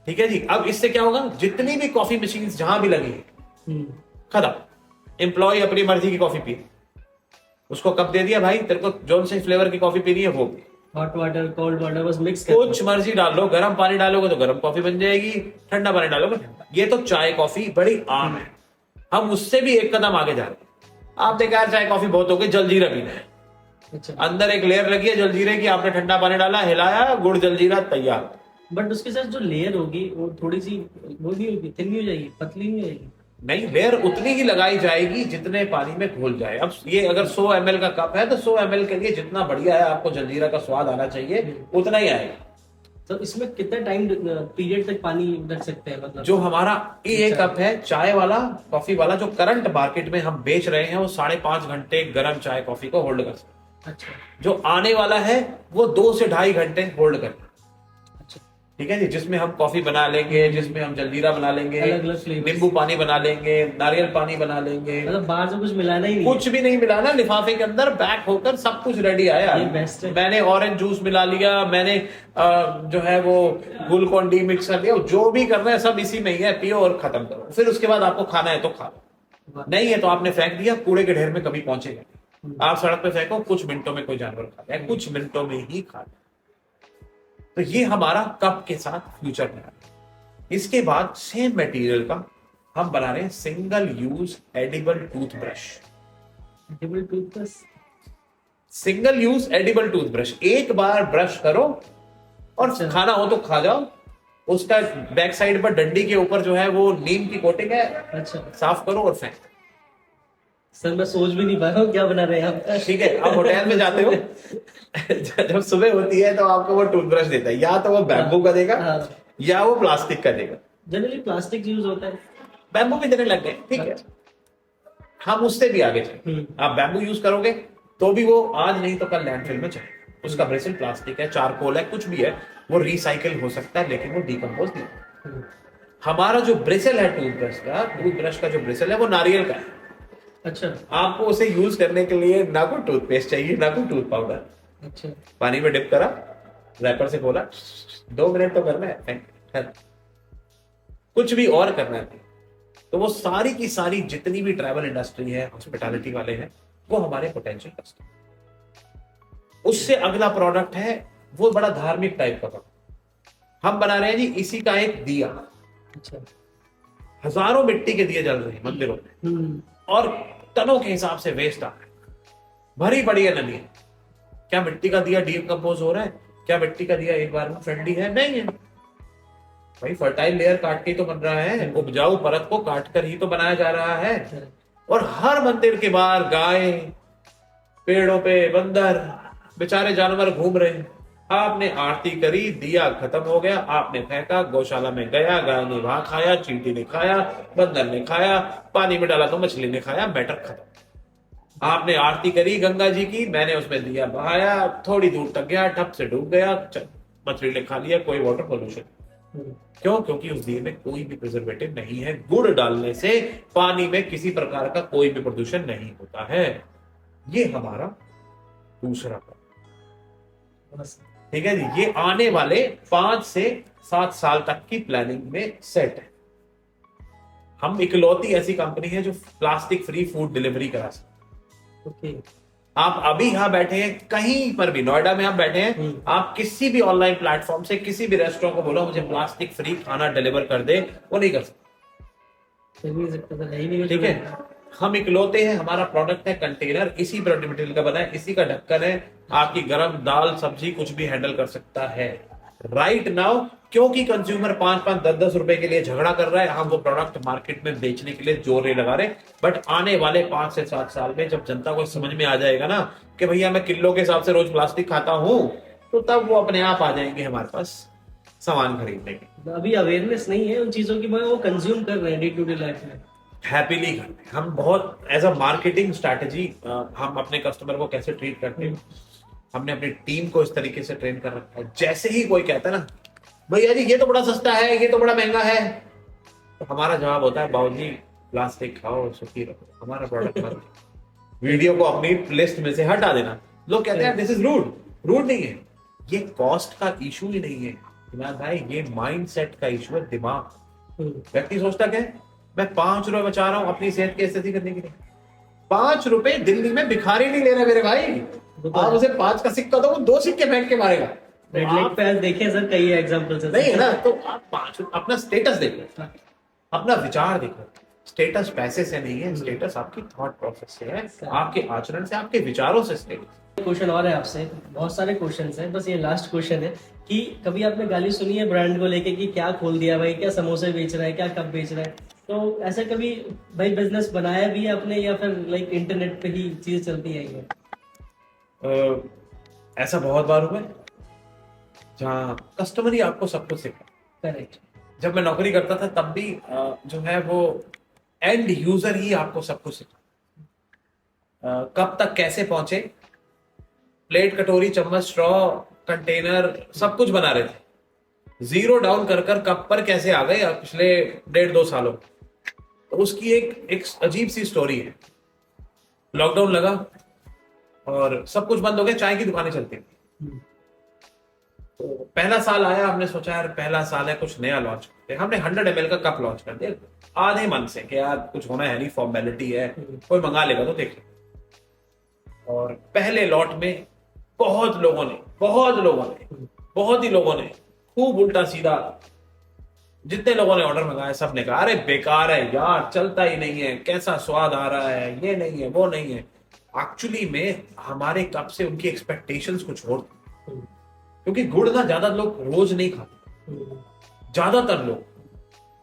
ठीक है जी। अब इससे क्या होगा? जितनी भी कॉफी मशीन जहां भी लगी है, खत्म। एम्प्लॉय अपनी मर्जी की कॉफी पिए, उसको कप दे दिया, भाई तेरे को जोन से फ्लेवर की कॉफी पीनी है वो भी, हॉट वाटर कोल्ड वाटर बस मिक्स कर कुछ मर्जी डाल लो। गर्म पानी डालोगे तो गर्म कॉफी बन जाएगी, ठंडा पानी डालोगे ठंडा। ये तो चाय कॉफी बड़ी आम है, हम उससे भी एक कदम आगे जा रहे हैं। आप देखा यार, चाय कॉफी बहुत हो गई, जलजीरा पीना है। अच्छा। अंदर एक लेयर लगी है जलजीरे की, आपने ठंडा पानी डाला, हिलाया, गुड़ जलजीरा तैयार। बट उसके साथ जो लेयर होगी वो थोड़ी सी वो नहीं होगी, थिन नहीं हो जाएगी, पतली नहीं हो जाएगी? नहीं, लेयर उतनी ही लगाई जाएगी जितने पानी में घुल जाए। अब ये अगर 100 ml का कप है तो 100 ml के लिए जितना बढ़िया है, आपको जलजीरा का स्वाद आना चाहिए, उतना ही आएगा। तो इसमें कितना टाइम पीरियड तक पानी रख सकते हैं? मतलब जो हमारा ये कप है चाय वाला, कॉफी वाला, जो करंट मार्केट में हम बेच रहे हैं, वो 5.5 घंटे गर्म चाय कॉफी को होल्ड कर सकते। अच्छा। जो आने वाला है वो 2 से 2.5 घंटे होल्ड कर। अच्छा। ठीक है जी। जिसमें हम कॉफी बना लेंगे, जिसमें हम जलजीरा बना लेंगे, अलग-अलग फ्लेवर्स। नींबू पानी बना लेंगे, नारियल पानी बना लेंगे, मतलब बाहर से कुछ मिलाना ही नहीं कुछ भी नहीं मिलाना, लिफाफे के अंदर पैक होकर सब कुछ रेडी आया। ये बेस्ट है। मैंने ऑरेंज जूस मिला लिया, मैंने जो है वो ग्लूकोन डी मिक्स कर लिया, जो भी करना है सब इसी में ही है, पियो और खत्म करो। फिर उसके बाद आपको खाना है तो खा लो, नहीं है तो आपने फेंक दिया, कूड़े के ढेर में कभी पहुंचेगा। आप सड़क पे फेंको, कुछ मिनटों में कोई जानवर खाता है, कुछ मिनटों में ही खाता है। तो ये हमारा कप के साथ फ्यूचर प्लान है। इसके बाद सेम मटेरियल का हम बना रहे हैं single use edible toothbrush. Edible toothbrush? Single use edible toothbrush, एक बार ब्रश करो और अच्छा। खाना हो तो खा जाओ। उसका बैक साइड पर डंडी के ऊपर जो है वो नीम की कोटिंग है, अच्छा। साफ करो और फेंक। सर मैं सोच भी नहीं पा रहा हूँ क्या बना रहे हैं आप। ठीक है, आप होटल में जाते हो जब सुबह होती है तो आपको वो टूथब्रश देता है, या तो वो बैम्बू का देगा या वो प्लास्टिक का देगा। जनरली प्लास्टिक यूज होता है, बैम्बू भी देने लग गए, ठीक है, हम उससे भी आगे चले। आप बैम्बू यूज करोगे तो भी वो आज नहीं तो कल लैंडफिल में चले। उसका ब्रिसल प्लास्टिक है, चारकोल है, कुछ भी है, वो रिसाइकिल हो सकता है, लेकिन वो डिकम्पोज नहीं होता। हमारा जो ब्रिसल है टूथब्रश का जो ब्रिसल है वो नारियल का है। अच्छा। आपको उसे यूज करने के लिए ना कोई टूथपेस्ट चाहिए, ना कोई टूथ पाउडर। अच्छा। पानी में डिप करा, रैपर से खोला, 2 मिनट तो करना है, कुछ भी और करना है। तो वो सारी की सारी जितनी भी ट्रैवल इंडस्ट्री है, हॉस्पिटैलिटी वाले हैं, वो हमारे पोटेंशियल कस्टमर। उससे अगला प्रोडक्ट है वो बड़ा धार्मिक टाइप का प्रोडक्ट। हम बना रहे हैं जी इसी का एक दिया। अच्छा। हजारों मिट्टी के दिए जल रहे हैं मंदिरों में और टनों के हिसाब से वेस्ट आ रहा है, भरी पड़ी है नदियां। क्या मिट्टी का दिया डीकम्पोज हो रहा है? क्या मिट्टी का दिया एनवायरमेंट फ्रेंडली है? नहीं है भाई। फर्टाइल लेयर काट के तो बन रहा है, उपजाऊ परत को काट कर ही तो बनाया जा रहा है। और हर मंदिर के बाहर गाय, पेड़ों पे बंदर, बेचारे जानवर घूम रहे हैं। आपने आरती करी, दिया खत्म हो गया, आपने फेंका, गौशाला में गया, गाय ने वहां खाया, चींटी ने खाया, बंदर ने खाया, पानी में डाला तो मछली ने खाया, मैटर खत्म। आपने आरती करी गंगा जी की, मैंने उसमें दिया बहाया, थोड़ी दूर तक गया, ठप से डूब गया, मछली ने खा लिया, कोई वाटर पोल्यूशन। क्यों? क्योंकि उस दिए में कोई भी प्रिजर्वेटिव नहीं है। गुड़ डालने से पानी में किसी प्रकार का कोई भी प्रदूषण नहीं होता है। ये हमारा दूसरा पॉइंट, ठीक है जी। ये आने वाले 5 से 7 साल तक की प्लानिंग में सेट है। हम इकलौती ऐसी कंपनी है जो प्लास्टिक फ्री फूड डिलीवरी करा सकते। ओके। आप अभी यहां बैठे हैं, कहीं पर भी नोएडा में आप बैठे हैं, आप किसी भी ऑनलाइन प्लेटफॉर्म से किसी भी रेस्टोरेंट को बोलो मुझे प्लास्टिक फ्री खाना डिलीवर कर दे, वो नहीं कर सकते। ठीक है, हम इकलौते हैं। हमारा प्रोडक्ट है कंटेनर, इसी मटेरियल का बना है, इसी का ढक्कन है, आपकी गरम दाल सब्जी कुछ भी हैंडल कर सकता है राइट नाउ। क्योंकि कंज्यूमर 5-5, 10-10 रुपए के लिए झगड़ा कर रहा है, हम वो प्रोडक्ट मार्केट में बेचने के लिए जोर नहीं लगा रहे। बट आने वाले 5 से 7 साल में जब जनता को समझ में आ जाएगा ना कि भैया मैं किलो के हिसाब से रोज प्लास्टिक खाता हूं, तो तब वो अपने आप आ जाएंगे हमारे पास सामान खरीदने के। अभी अवेयरनेस नहीं है उन चीजों की, मगर वो कंज्यूम कर रहे हैं डे टू डे लाइफ में, हैप्पीली करते हैं। हम बहुत एज अ मार्केटिंग स्ट्रैटेजी हम अपने कस्टमर को कैसे ट्रीट करते हैं, हमने अपनी टीम को इस तरीके से ट्रेन कर रखा है। जैसे ही कोई कहता है ना भैया जी ये तो बड़ा सस्ता है, ये तो बड़ा महंगा है, तो हमारा जवाब होता है बाबूजी प्लास्टिक खाओ सुखी रहो, हमारा प्रोडक्ट मत वीडियो को अपनी लिस्ट में से हटा देना। लोग कहते हैं दिस इज रूड। रूड नहीं है, ये कॉस्ट का इशू ही नहीं है इमरान भाई, ये माइंडसेट का इशू है, दिमाग। व्यक्ति सोचता क्या है मैं 5 रुपए बचा रहा हूं अपनी सेहत की स्थिति करने के लिए। 5 रुपए दिल्ली में भिखारी नहीं ले रहा मेरे भाई, आप उसे 5 का सिक्का दो, वो 2 सिक्के फेंक के मारेगा। रेड लाइट पे देखे सर कई एग्जांपल्स हैं। नहीं है ना, तो आप 5 अपना स्टेटस देखो, अपना विचार देखो। स्टेटस पैसे से नहीं है, स्टेटस आपकी थॉट प्रोसेस से है, आपके आचरण से, आपके विचारों से स्टेटस। क्वेश्चन और है आपसे, बहुत सारे क्वेश्चंस हैं, बस ये लास्ट क्वेश्चन है कि कभी आपने गाली सुनी है ब्रांड को लेके कि क्या खोल दिया भाई, क्या समोसे बेच रहा है, क्या कप बेच रहा है, तो ऐसा कभी भाई बिजनेस बनाया भी है आपने, या फिर लाइक इंटरनेट पे ही चीजें चलती है ये? ऐसा बहुत बार हुआ है जहाँ कस्टमर ही आपको सब कुछ सिखा। करेक्ट। जब मैं नौकरी करता था तब भी जो है वो एंड यूजर ही आपको सब कुछ सिखा। कब तक कैसे पहुंचे, प्लेट कटोरी चम्मच स्ट्रॉ कंटेनर सब कुछ बना रहे थे, जीरो डाउन कर कर कप पर कैसे आ गए पिछले 1.5-2 सालों। तो उसकी एक अजीब सी स्टोरी है। लॉकडाउन लगा और सब कुछ बंद हो गया, चाय की दुकानें चलती थी। तो पहला साल आया, हमने सोचा यार पहला साल है कुछ नया लॉन्च करते हैं। हमने 100 ml का कप लॉन्च कर दिया आधे मन से कि यार कुछ होना है नहीं, फॉर्मेलिटी है, कोई मंगा लेगा तो देख ले। और पहले लॉट में बहुत ही लोगों ने खूब उल्टा सीधा, जितने लोगों ने ऑर्डर मंगाया सब ने कहा अरे बेकार है यार, चलता ही नहीं है, कैसा स्वाद आ रहा है, ये नहीं है वो नहीं है। एक्चुअली में हमारे कप से उनकी एक्सपेक्टेशंस कुछ और थी, क्योंकि गुड़ ना ज्यादा लोग रोज नहीं खाते। ज्यादातर लोग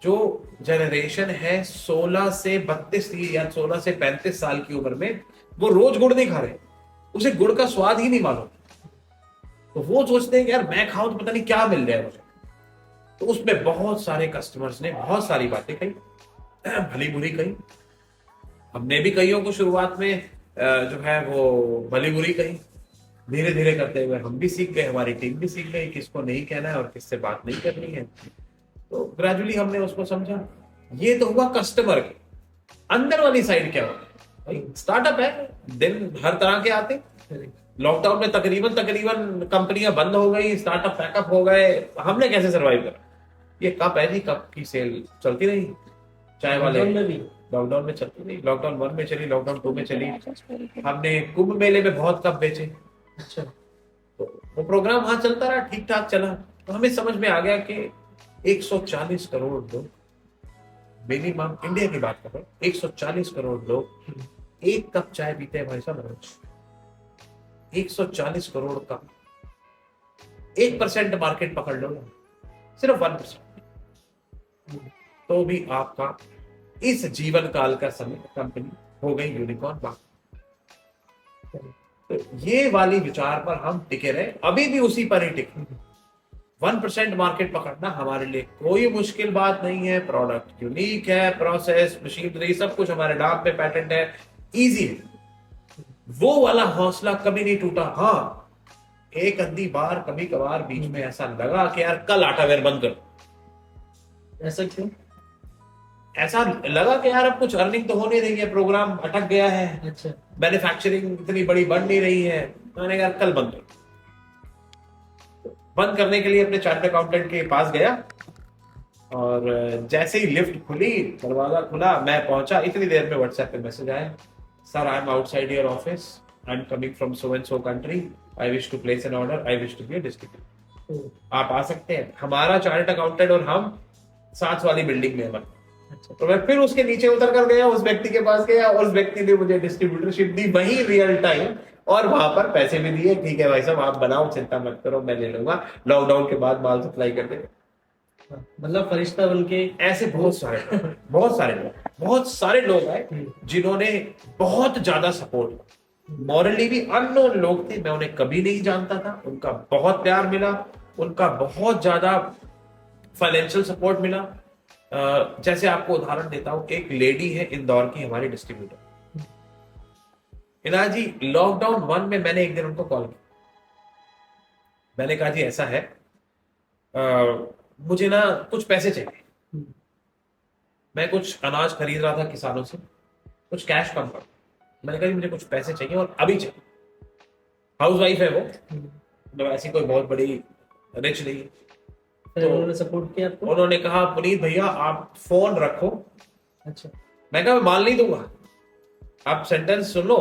जो जनरेशन है 16 से 32 या 16 से 35 साल की उम्र में, वो रोज गुड़ नहीं खा रहे, उसे गुड़ का स्वाद ही नहीं मालूम। तो वो सोचते हैं कि यार मैं खाऊं तो पता नहीं क्या मिल जाए मुझे। तो उसमें बहुत सारे कस्टमर्स ने बहुत सारी बातें कही, भली बुरी कही। हमने भी कईयों को शुरुआत में जो है वो भली बुरी कही। धीरे धीरे करते हुए हम भी सीख गए, हमारी टीम भी सीख गई किसको नहीं कहना है और किससे बात नहीं करनी है। तो ग्रेजुअली हमने उसको समझा। ये तो हुआ कस्टमर के अंदर वाली साइड। क्या होता है, स्टार्टअप है, दिन हर तरह के आते। लॉकडाउन में तकरीबन कंपनियां बंद हो गई, स्टार्टअप पैकअप हो गए। हमने कैसे सर्वाइव करा? ये कप है जी, कप की सेल चलती रही। चाय वाले लॉकडाउन में चलती रही, लॉकडाउन 1 में चली, लॉकडाउन 2 में चली। हमने कुंभ मेले में बहुत कप बेचे। अच्छा। तो वो प्रोग्राम वहां चलता रहा, ठीक ठाक चला, तो हमें समझ में आ गया कि 140 करोड़ लोग, मिनिमम इंडिया की बात कर रहा हूँ, 140 करोड़ लोग एक कप चाय पीते हैं भाई साहब रोज। 140 करोड़ का 1% मार्केट पकड़ लो ना, सिर्फ 1%, तो भी आपका इस जीवन काल का समय कंपनी हो गई यूनिकॉर्न बात। तो ये वाली विचार पर हम टिके रहे, अभी भी उसी पर ही टिके। 1% मार्केट पकड़ना हमारे लिए कोई मुश्किल बात नहीं है, प्रोडक्ट यूनिक है, प्रोसेस, मशीनरी, सब कुछ हमारे नाम पे पेटेंट है, इजी है। वो वाला हौसला कभी नहीं टूटा। हाँ, एक आधी बार कभी कभार बीच में ऐसा लगा कि यार कल आटावेयर बंद कर। ऐसा क्यों? ऐसा लगा कि यार अब कुछ अर्निंग तो हो नहीं रही है, प्रोग्राम अटक गया है, अच्छा, मैन्युफैक्चरिंग इतनी बड़ी बढ़ नहीं रही है, मैंने कहा कल बंद कर। बंद करने के लिए अपने चार्टर्ड अकाउंटेंट के पास गया, और जैसे ही लिफ्ट खुली, दरवाजा खुला, मैं पहुंचा, इतनी देर में व्हाट्सएप पे मैसेज आया, sir I am outside your office, I am coming from so and so country, I wish to place an order, I wish to be a distributor. आप आ सकते हैं? हमारा चार्टर्ड अकाउंटेंट और हम साथ वाली बिल्डिंग में बने। अच्छा, तो मैं फिर उसके नीचे उतर कर गया, उस व्यक्ति के पास गया, उस व्यक्ति ने मुझे डिस्ट्रीब्यूटरशिप दी वही रियल टाइम, और वहां पर पैसे भी दिए। ठीक है भाई साहब, आप बनाओ, चिंता मत करो, मैं ले लूंगा, लॉकडाउन के बाद माल सप्लाई कर देंगे। मतलब फरिश्ता बन के। ऐसे बहुत सारे लोग आए जिन्होंने बहुत ज्यादा सपोर्ट, मॉरली भी अननोन लोग थे, मैं उन्हें कभी नहीं जानता था, उनका बहुत प्यार मिला, उनका बहुत ज्यादा फाइनेंशियल सपोर्ट मिला। जैसे आपको उदाहरण देता हूं, एक लेडी है इंदौर की, हमारी डिस्ट्रीब्यूटर, इना जी, लॉकडाउन 1 में मैंने एक दिन उनको कॉल किया, मैंने कहा जी ऐसा है, मुझे ना कुछ पैसे चाहिए, मैं कुछ अनाज खरीद रहा था किसानों से, कुछ कैश कम कर, मैंने कहा जी मुझे कुछ पैसे चाहिए और अभी चाहिए। हाउस वाइफ है वो, मतलब ऐसी कोई बहुत बड़ी रिच नहीं है। तो उन्होंने सपोर्ट किया आपको? उन्होंने कहा पुनीत भैया आप फोन रखो। अच्छा, मैं कहा मैं माल नहीं दूंगा, आप सेंटेंस सुन लो,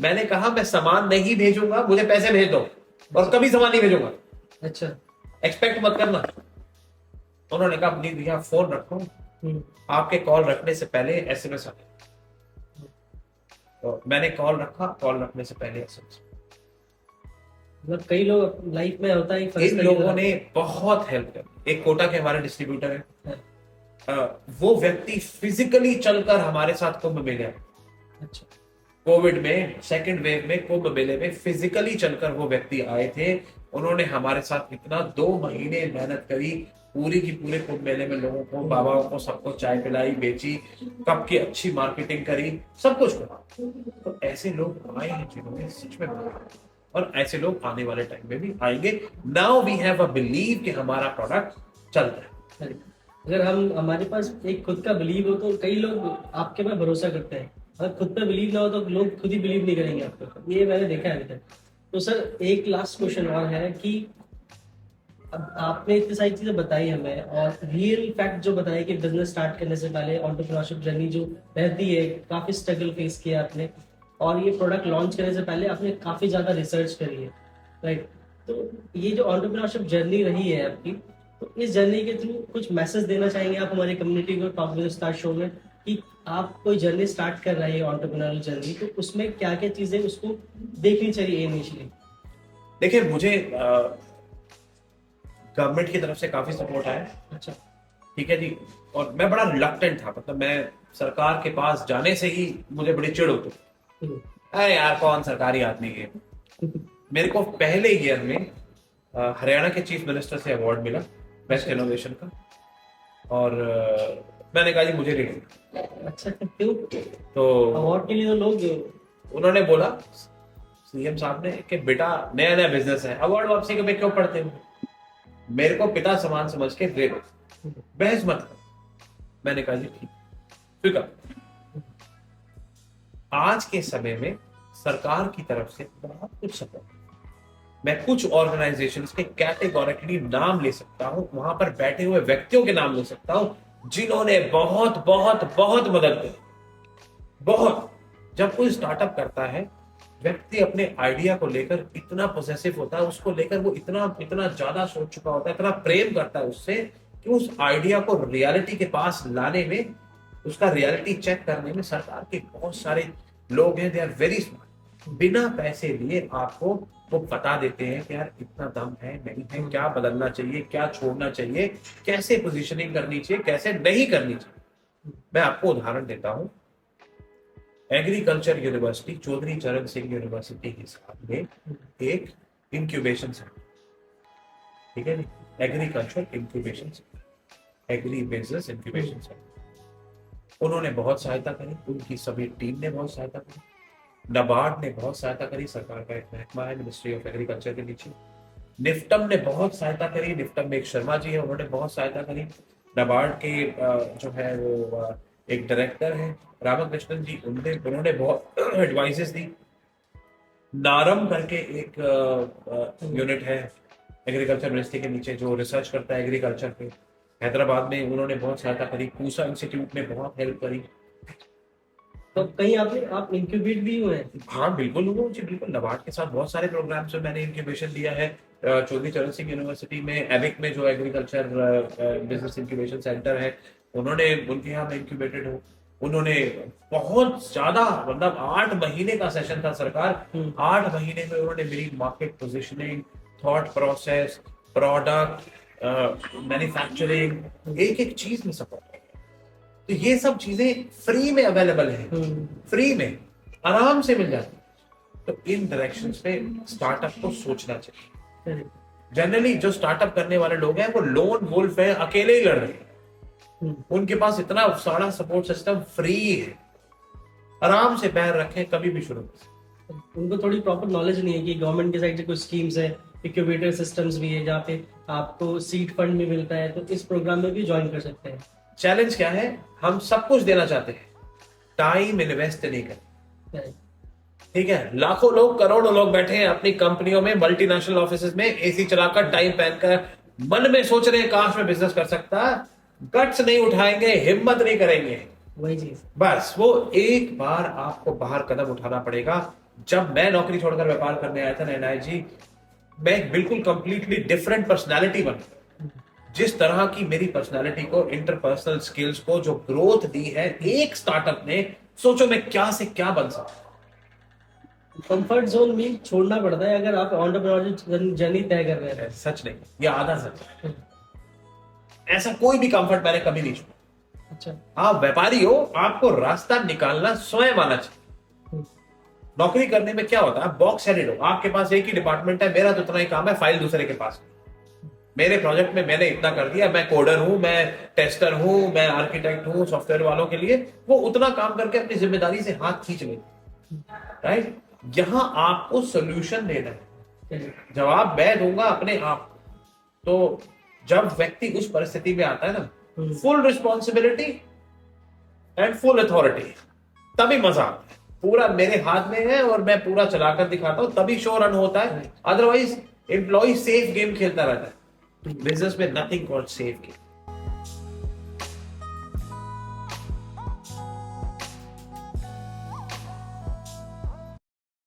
मैंने कहा मैं सामान नहीं भेजूंगा, मुझे पैसे भेज दो, और कभी सामान नहीं भेजूंगा, अच्छा, एक्सपेक्ट मत करना। उन्होंने कहा पुनीत भैया फोन रखो, आपके कॉल रखने से पहले एसएमएस आ गया। तो मैंने कॉल रखा, कॉल रखने से पहले एसएमएस। मतलब कई लोग लाइफ में होता है इन फरिश्ता की लोगों तरह। ने बहुत हेल्प करी। एक कोटा के हमारे डिस्ट्रीब्यूटर है, वो व्यक्ति फिजिकली चलकर हमारे साथ कुंभ मेले आए। अच्छा, कोविड में सेकंड वेव में कुंभ मेले में फिजिकली चलकर वो व्यक्ति आए थे। उन्होंने हमारे साथ इतना 2 महीने मेहनत करी, पूरी की पूरे कुंभ मेले में लोगों को, बाबाओं को, सबको चाय पिलाई, बेची, कप की अच्छी मार्केटिंग करी, सब कुछ करा। तो ऐसे लोग आए हैं जिन्होंने सच में बनाया, और ऐसे लोग आने वाले टाइम में भी आएंगे। Now we have a believe कि हमारा प्रोडक्ट चलता है। अगर हम, हमारे पास एक खुद का बिलीव हो तो कई लोग आपके पे भरोसा करते हैं, अगर खुद पे बिलीव ना हो तो लोग खुद ही बिलीव नहीं करेंगे आपको, ये मैंने देखा है अभी तक। तो सर एक लास्ट क्वेश्चन और है कि अब आपने इतनी सारी चीजें बताई हमें, और रियल फैक्ट जो बताया कि बिजनेस स्टार्ट करने से पहले एंटरप्रेन्योरशिप जर्नी जो रहती है, काफी स्ट्रगल फेस किया आपने, और ये प्रोडक्ट लॉन्च करने से पहले आपने काफी ज्यादा रिसर्च करी है, राइट? तो ये जो एंटरप्रेन्योरशिप जर्नी रही है आपकी, तो इस जर्नी के थ्रू कुछ मैसेज देना चाहेंगे आप हमारी कम्युनिटी को टॉक विद स्टार शो में, कि आप कोई जर्नी स्टार्ट कर रहे हैं एंटरप्रेन्योरल जर्नी, तो उसमें क्या क्या चीजें उसको देखनी चाहिए इनिशियली? देखिए, मुझे गवर्नमेंट की तरफ से काफी सपोर्ट आया। अच्छा, ठीक है जी, और मैं बड़ा रिलक्टेंट था, मतलब मैं सरकार के पास जाने से ही मुझे बड़ी चिढ़ होती, अरे यार कौन सरकारी आदमी है। मेरे को पहले ईयर में हरियाणा के चीफ मिनिस्टर से अवार्ड मिला बेस्ट इनोवेशन का, और मैंने कहा जी मुझे नहीं। अच्छा, क्यों? तो अवार्ड के लिए तो लोग, उन्होंने बोला सीएम साहब ने कि बेटा नया नया बिजनेस है, अवार्ड वापसी के क्यों पढ़ते हो, मेरे को पिता समान समझ के दे दो, बहस मत करो। मैंने कहा जी ठीक है। आज के समय में सरकार की तरफ से बहुत कुछ सपोर्ट, मैं कुछ ऑर्गेनाइजेशंस के कैटेगोरिकली नाम ले सकता हूं, वहां पर बैठे हुए व्यक्तियों के नाम ले सकता हूं जिन्होंने बहुत बहुत बहुत मदद की। बहुत, जब कोई स्टार्टअप करता है, व्यक्ति अपने आइडिया को लेकर इतना पोजेसिव होता है, उसको लेकर वो इतना इतना ज्यादा सोच चुका होता है, इतना प्रेम करता है उससे, कि उस आइडिया को रियलिटी के पास लाने में, उसका रियलिटी चेक करने में सरकार के बहुत सारे लोग हैं, दे आर वेरी स्मार्ट, बिना पैसे लिए आपको वो बता देते हैं कि यार इतना दम है नहीं है, क्या बदलना चाहिए, क्या छोड़ना चाहिए, कैसे पोजीशनिंग करनी चाहिए, कैसे नहीं करनी चाहिए। मैं आपको उदाहरण देता हूं, एग्रीकल्चर यूनिवर्सिटी, चौधरी चरण सिंह यूनिवर्सिटी के सामने एक इंक्यूबेशन सेंटर, ठीक है, agriculture incubation centre, agri business incubation centre, उन्होंने बहुत सहायता करी, उनकी सभी टीम ने बहुत सहायता करी, नाबार्ड ने बहुत सहायता करी, सरकार का एक महकमा है मिनिस्ट्री ऑफ एग्रीकल्चर के नीचे, निफ्टम ने बहुत सहायता करी, निफ्टम में एक शर्मा जी है, उन्होंने बहुत सहायता करी, नाबार्ड के जो है वो एक डायरेक्टर है रामकृष्णन जी, उन्होंने बहुत एडवाइसेस दी। नारम करके एक यूनिट है एग्रीकल्चर मिनिस्ट्री के नीचे जो रिसर्च करता है एग्रीकल्चर पे, हैदराबाद में उन्होंने बहुत सहायता करी, पूसा इंस्टीट्यूट ने बहुत हेल्प करी। तो कहीं आप इंक्यूबेट भी हुए हैं? हाँ बिल्कुल हुआ जी, बिल्कुल। नाबार्ड के साथ बहुत सारे प्रोग्राम्स में मैंने इंक्यूबेशन दिया है। चौधरी चरण सिंह यूनिवर्सिटी में एबिक में जो एग्रीकल्चर बिजनेस इंक्यूबेशन सेंटर है, उन्होंने, उनके यहाँ मैं इंक्यूबेटेड हूँ। उन्होंने बहुत ज्यादा, मतलब 8 महीने का सेशन था सरकार, 8 महीने में उन्होंने मेरी market positioning, thought process, product, manufacturing, एक एक चीज में सपोर्ट। तो ये सब चीजें फ्री में अवेलेबल है, फ्री में आराम से मिल जाती है। तो इन डायरेक्शंस पे स्टार्टअप को सोचना चाहिए। जनरली जो स्टार्टअप करने वाले लोग हैं वो लोन वुल्फ है, अकेले ही लड़ रहे हैं, उनके पास इतना सारा सपोर्ट सिस्टम फ्री है, आराम से पैर रखें, कभी भी शुरू कर। उनको थोड़ी प्रॉपर नॉलेज नहीं है कि गवर्नमेंट की साइड से कुछ स्कीम्स है, इंक्यूबेटर सिस्टम्स भी है जहाँ पे आपको सीड फंड भी मिलता है, तो इस प्रोग्राम में भी ज्वाइन कर सकते हैं। चैलेंज क्या है, हम सब कुछ देना चाहते हैं, टाइम इन्वेस्ट नहीं करते, ठीक है। लाखों लोग, करोड़ों लोग बैठे हैं अपनी कंपनियों में, मल्टीनेशनल ऑफिसेज में एसी चलाकर, टाइम पहनकर, मन में सोच रहे हैं काश में बिजनेस कर सकता, गट्स नहीं उठाएंगे, हिम्मत नहीं करेंगे, वही चीज। बस वो एक बार आपको बाहर कदम उठाना पड़ेगा। जब मैं नौकरी छोड़कर व्यापार करने आया था नैनायत जी, मैं एक बिल्कुल कंप्लीटली डिफरेंट पर्सनालिटी बन, जिस तरह की मेरी पर्सनालिटी को, इंटरपर्सनल स्किल्स को जो ग्रोथ दी है एक स्टार्टअप ने, सोचो मैं क्या से क्या बन सकता। कंफर्ट जोन में छोड़ना पड़ता है अगर आप एंटरप्रेन्योरशिप जर्नी तय कर रहे हैं। सच नहीं, ये आधा सच है। ऐसा कोई भी कंफर्ट मैंने कभी नहीं छोड़ा। अच्छा, आप व्यापारी हो, आपको रास्ता निकालना स्वयं आना चाहिए। नौकरी करने में क्या होता है, बॉक्स हेडेड हो, आपके पास एक ही डिपार्टमेंट है, मेरा तो उतना ही काम है, फाइल दूसरे के पास, मेरे प्रोजेक्ट में मैंने इतना कर दिया, मैं कोडर हूं, मैं टेस्टर हूं, मैं आर्किटेक्ट हूं, सॉफ्टवेयर वालों के लिए वो उतना काम करके अपनी जिम्मेदारी से हाथ खींच ले, राइट। यहां आपको सोल्यूशन देना है, जवाब मैं दूंगा अपने आप। तो जब व्यक्ति उस परिस्थिति में आता है ना, full responsibility and full authority, तभी मजा आता है। पूरा मेरे हाथ में है और मैं पूरा चलाकर दिखाता हूं, तभी शो रन होता है। अदरवाइज एम्प्लॉय सेफ गेम खेलता रहता है। बिजनेस में नथिंग कॉल्ड सेफ गेम।